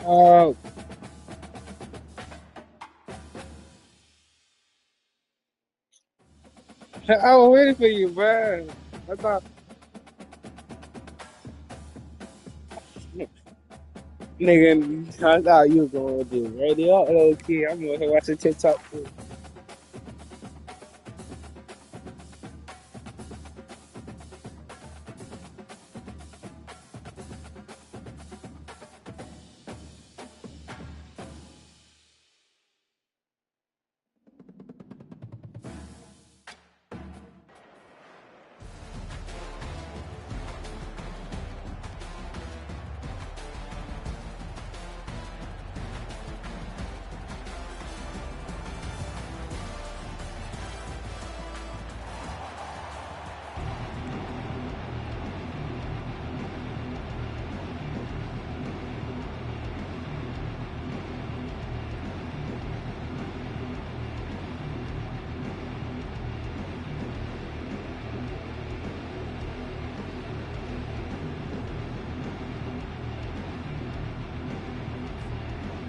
Uh, I was waiting for you, man. I thought, Nigga, I thought you was going to do radio up, little kid. I'm going to watch the TikTok too.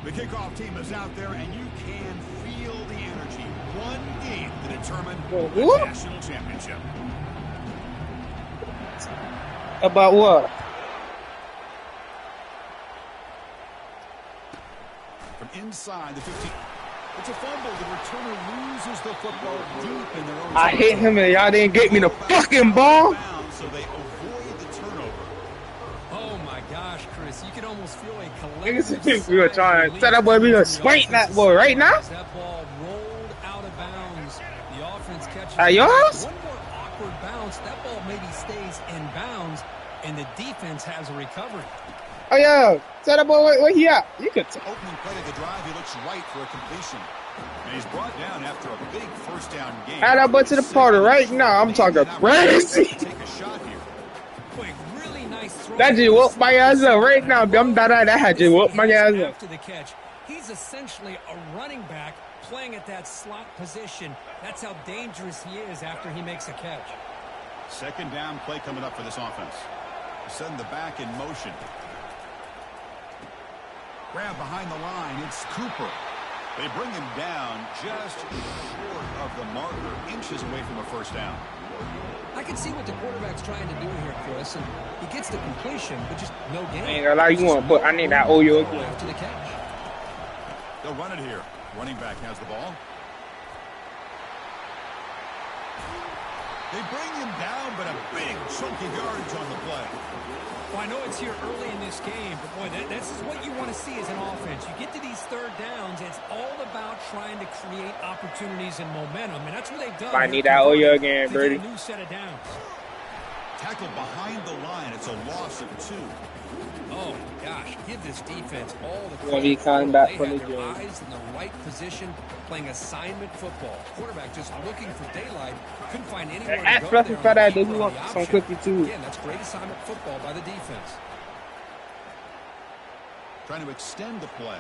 The kickoff team is out there, and you can feel the energy. One game to determine the national championship. About what? From inside the 15. It's a fumble. The returner loses the football deep in their own. I hit him and y'all didn't get me the fucking ball. So they avoid the turnover. Oh my gosh, Chris, you can almost feel a Niggas, we were trying to set up where we gonna spank that boy right now. That ball rolled out of bounds. The offense catches At yours? one more awkward bounce. That ball maybe stays in bounds, and the defense has a recovery. Oh yeah, set up boy, where he at? You could tell. Opening play of the drive, he looks right for a completion. And he's brought down after a big first down game. Add that boy to the party right now. I'm talking crazy. Take a shot here. Quick, really nice throw. That just whooped my ass up right now. That had just whooped my ass up. After the catch, he's essentially a running back playing at that slot position. That's how dangerous he is after he makes a catch. Second down play coming up for this offense. Send the back in motion. Grab behind the line. It's Cooper. They bring him down just short of the marker, inches away from a first down. I can see what the quarterback's trying to do here, Chris, and he gets the completion, but just no gain. I ain't gonna lie, you want, but I need that OU again. After the catch. They'll run it here. Running back has the ball. They bring him down, but a big chunk of yardage on the play. Well, I know it's here early in this game, but boy, this is what you want to see as an offense. You get to these third downs, it's all about trying to create opportunities and momentum, and that's what they've done. I need that OU again, Brady. A new set of downs. Tackle behind the line. It's a loss of 2. Oh, gosh, give this defense all the Gonna be coming back They from have the their game. eyes in the right position, playing assignment football. Quarterback just looking for daylight. Couldn't find anywhere Ask to go Russell there. for that, on the they keeper want on the some option. cookie too. Again, that's great assignment football by the defense. Trying to extend the play.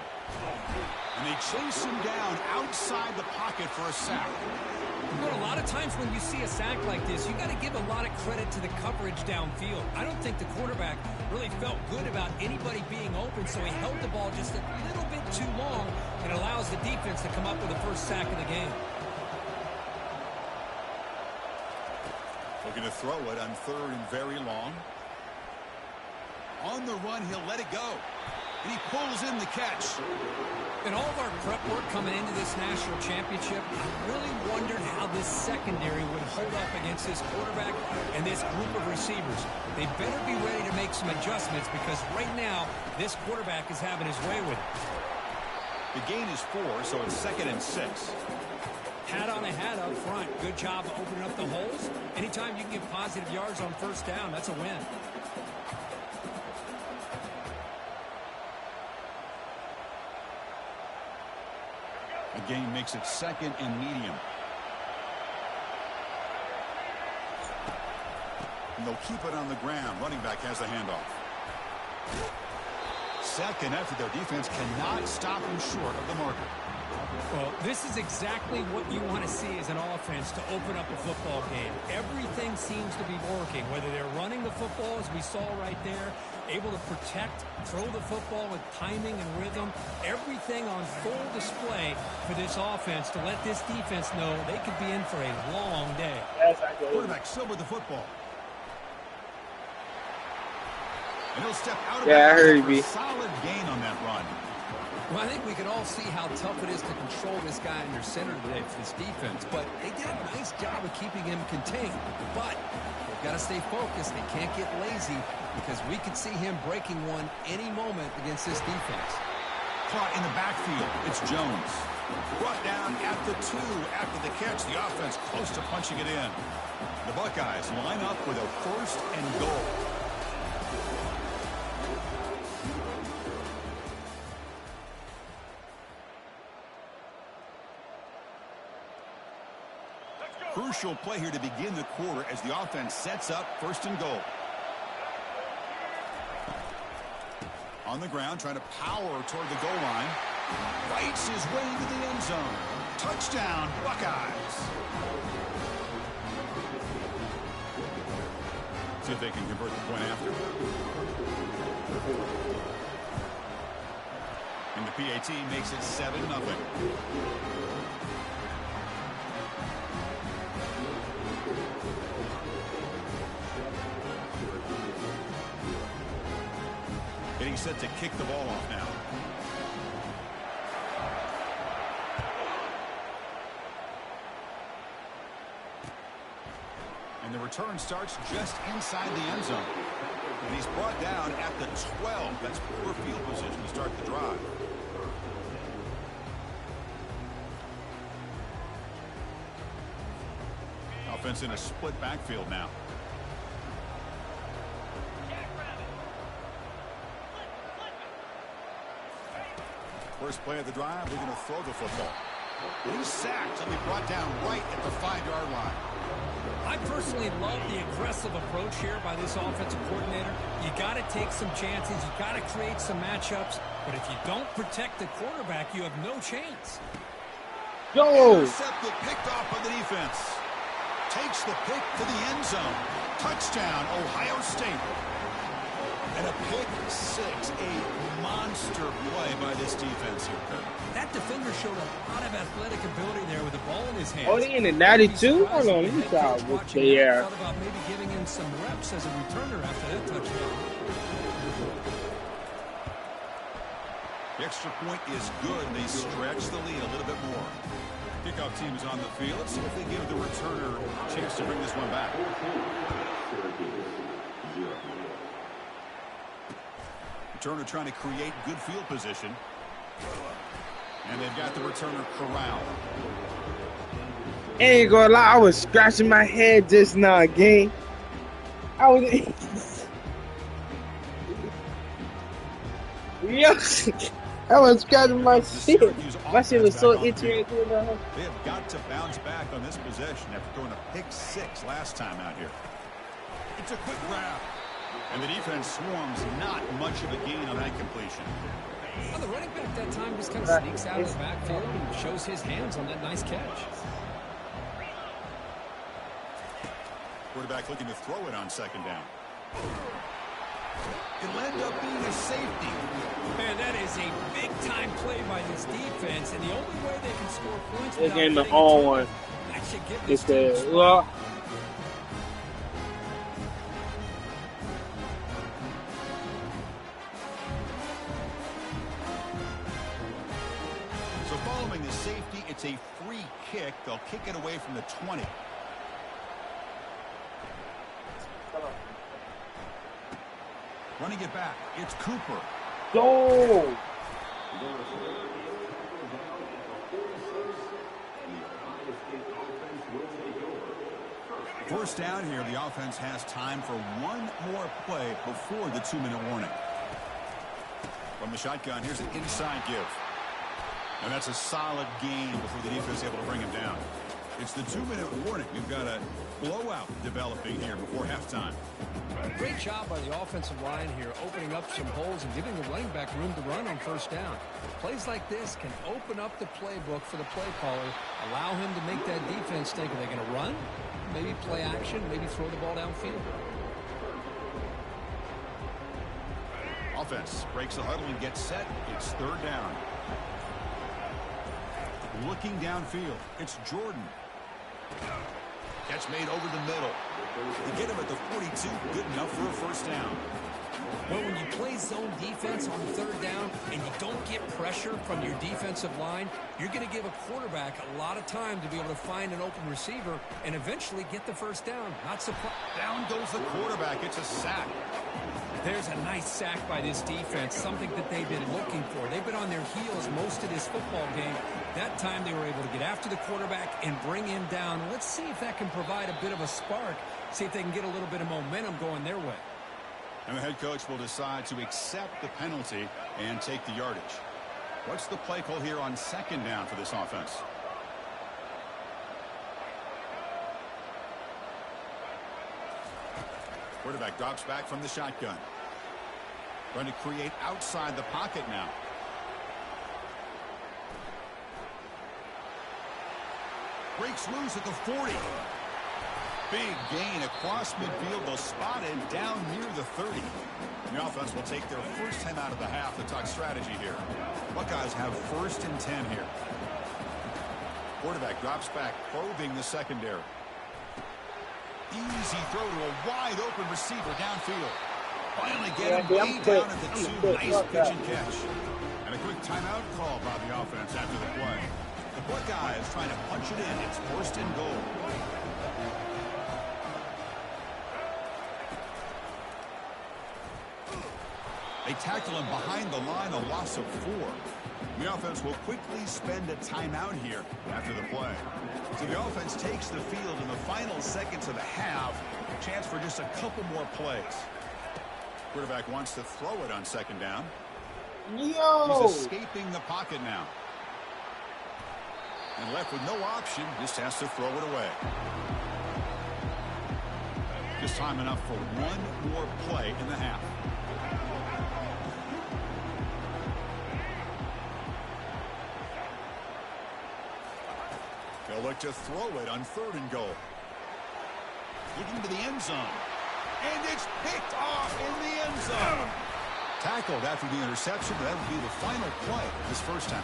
And they chase him down outside the pocket for a sack. But a lot of times when you see a sack like this, you got to give a lot of credit to the coverage downfield. I don't think the quarterback really felt good about anybody being open, so he held the ball just a little bit too long and allows the defense to come up with the first sack of the game. Looking to throw it on third and very long. On the run, he'll let it go. And he pulls in the catch. In all of our prep work coming into this national championship, I really wondered how this secondary would hold up against this quarterback and this group of receivers. They better be ready to make some adjustments because right now, this quarterback is having his way with it. The gain is 4, so it's 2nd and 6. Hat on a hat up front. Good job of opening up the holes. Anytime you can get positive yards on first down, that's a win. The gain makes it 2nd and medium. And they'll keep it on the ground. Running back has the handoff. Second effort, their defense cannot stop him short of the marker. Well, this is exactly what you want to see as an offense to open up a football game. Everything seems to be working, whether they're running the football, as we saw right there, able to protect, throw the football with timing and rhythm, everything on full display for this offense to let this defense know they could be in for a long day. Quarterback still with the football. And he'll step out of Yeah, I heard after you, a B. solid gain on that run. Well, I think we can all see how tough it is to control this guy in their center today for this defense. But they did a nice job of keeping him contained. But they've got to stay focused. They can't get lazy because we could see him breaking one any moment against this defense. Caught in the backfield. It's Jones. Brought down at the 2 after the catch. The offense close to punching it in. The Buckeyes line up with a 1st and goal. Crucial play here to begin the quarter as the offense sets up 1st and goal. On the ground, trying to power toward the goal line. Fights his way into the end zone. Touchdown, Buckeyes. See if they can convert the point after. And the PAT makes it 7-0. Getting set to kick the ball off now. And the return starts just inside the end zone. And he's brought down at the 12. That's poor field position to start the drive. Offense in a split backfield now. First play of the drive, they're going to throw the football. He's sacked and be brought down right at the 5-yard line. I personally love the aggressive approach here by this offensive coordinator. You got to take some chances. You got to create some matchups. But if you don't protect the quarterback, you have no chance. Yo! Intercepted, picked off by the defense. Takes the pick to the end zone. Touchdown, Ohio State. And a pick 6, a monster play by this defense here. That defender showed a lot of athletic ability there with the ball in his hands. Oh, they in the 92? Hold on, let me try with the air. Thought about maybe giving him some reps as a returner after that touchdown. The extra point is good. They stretch the lead a little bit more. Kickoff team is on the field. Let's see if they give the returner a chance to bring this one back. Returner trying to create good field position. And they've got the returner corralled. Ain't gonna lie, I was scratching my head just now again. I was Yo, I was scratching my shit. My shit was so itchy right there. They have got to bounce back on this possession after throwing a pick 6 last time out here. It's a quick grab. And the defense swarms not much of a gain on that completion. Well, the running back that time just kind of sneaks out of the backfield and shows his hands on that nice catch. Quarterback looking to throw it on 2nd down. It'll end up being a safety. Man, that is a big-time play by this defense, and the only way they can score points They without gave the getting all a one. that should give It's this team the well. So following the safety, it's a free kick. They'll kick it away from the 20. Running it back, it's Cooper. Go! First down here, the offense has time for one more play before the 2-minute warning. From the shotgun, here's an inside give. And that's a solid gain before the defense is able to bring him down. It's the 2-minute warning. We've got a blowout developing here before halftime. Great job by the offensive line here, opening up some holes and giving the running back room to run on first down. Plays like this can open up the playbook for the play caller, allow him to make that defense think, are they going to run? Maybe play action, maybe throw the ball downfield. Offense breaks the huddle and gets set. It's 3rd down. Looking downfield, it's Jordan. Catch made over the middle. They get him at the 42, good enough for a first down. Well, when you play zone defense on third down and you don't get pressure from your defensive line, you're going to give a quarterback a lot of time to be able to find an open receiver and eventually get the first down. Not surprised. Down goes the quarterback. It's a sack. There's a nice sack by this defense, something that they've been looking for. They've been on their heels most of this football game. That time they were able to get after the quarterback and bring him down. Let's see if that can provide a bit of a spark, see if they can get a little bit of momentum going their way. And the head coach will decide to accept the penalty and take the yardage. What's the play call here on second down for this offense? Quarterback drops back from the shotgun. Trying to create outside the pocket now. Breaks loose at the 40. Big gain across midfield. They'll spot it down near the 30. The offense will take their first 10 out of the half to talk strategy here. Buckeyes have 1st and 10 here. Quarterback drops back, probing the secondary. Easy throw to a wide open receiver downfield. Finally get him way down at the 2. Nice pitch and catch. And a quick timeout call by the offense after the play. The Buckeyes trying to punch it in. It's 1st and goal. They tackle him behind the line, a loss of 4. The offense will quickly spend a timeout here after the play. So the offense takes the field in the final seconds of the half. A chance for just a couple more plays. Quarterback wants to throw it on second down. Yo! He's escaping the pocket now. And left with no option, just has to throw it away. Just time enough for one more play in the half. They'll look to throw it on 3rd and goal. Looking to the end zone. And it's picked off in the end zone. Tackled after the interception. That would be the final play of this first half.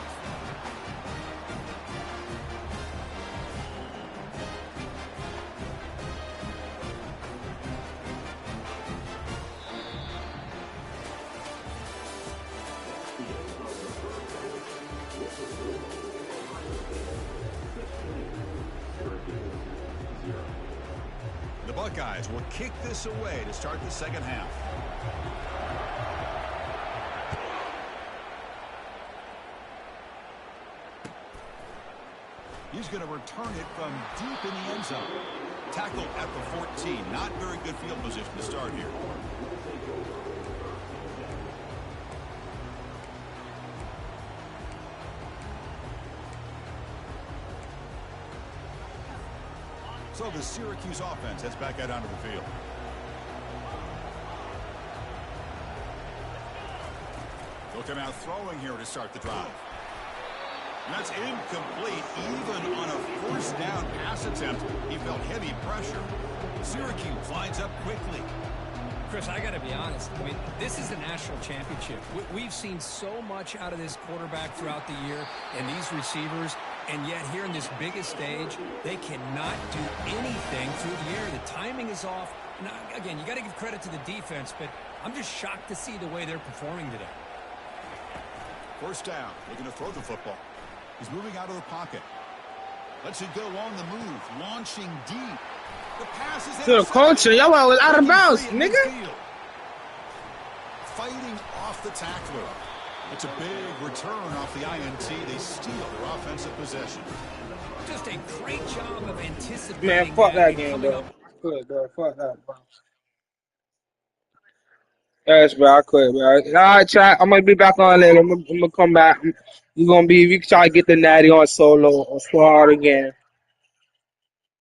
The Buckeyes will kick this away to start the second half. He's going to return it from deep in the end zone. Tackled at the 14. Not very good field position to start here. So the Syracuse offense heads back out onto the field. They'll come out throwing here to start the drive. And that's incomplete, even on a 1st down pass attempt. He felt heavy pressure. Syracuse lines up quickly. Chris, I got to be honest. I mean, this is a national championship. We've seen so much out of this quarterback throughout the year and these receivers, and yet here in this biggest stage, they cannot do anything through the air. The timing is off. Now, again, you got to give credit to the defense, but I'm just shocked to see the way they're performing today. 1st down, looking to throw the football. He's moving out of the pocket. Lets it go on the move, launching deep. The pass is To the culture, y'all was out of bounds, nigga. Fighting off the tackler. It's a big return off the INT. They steal their offensive possession. Just a great job of anticipating. Man, fuck that game, bro. Quit, bro. Fuck that, bro. Yes, bro. I quit, bro. All right, chat. I'm gonna be back on later. I'm gonna come back. You're gonna be. We can try to get the natty on solo or squad again.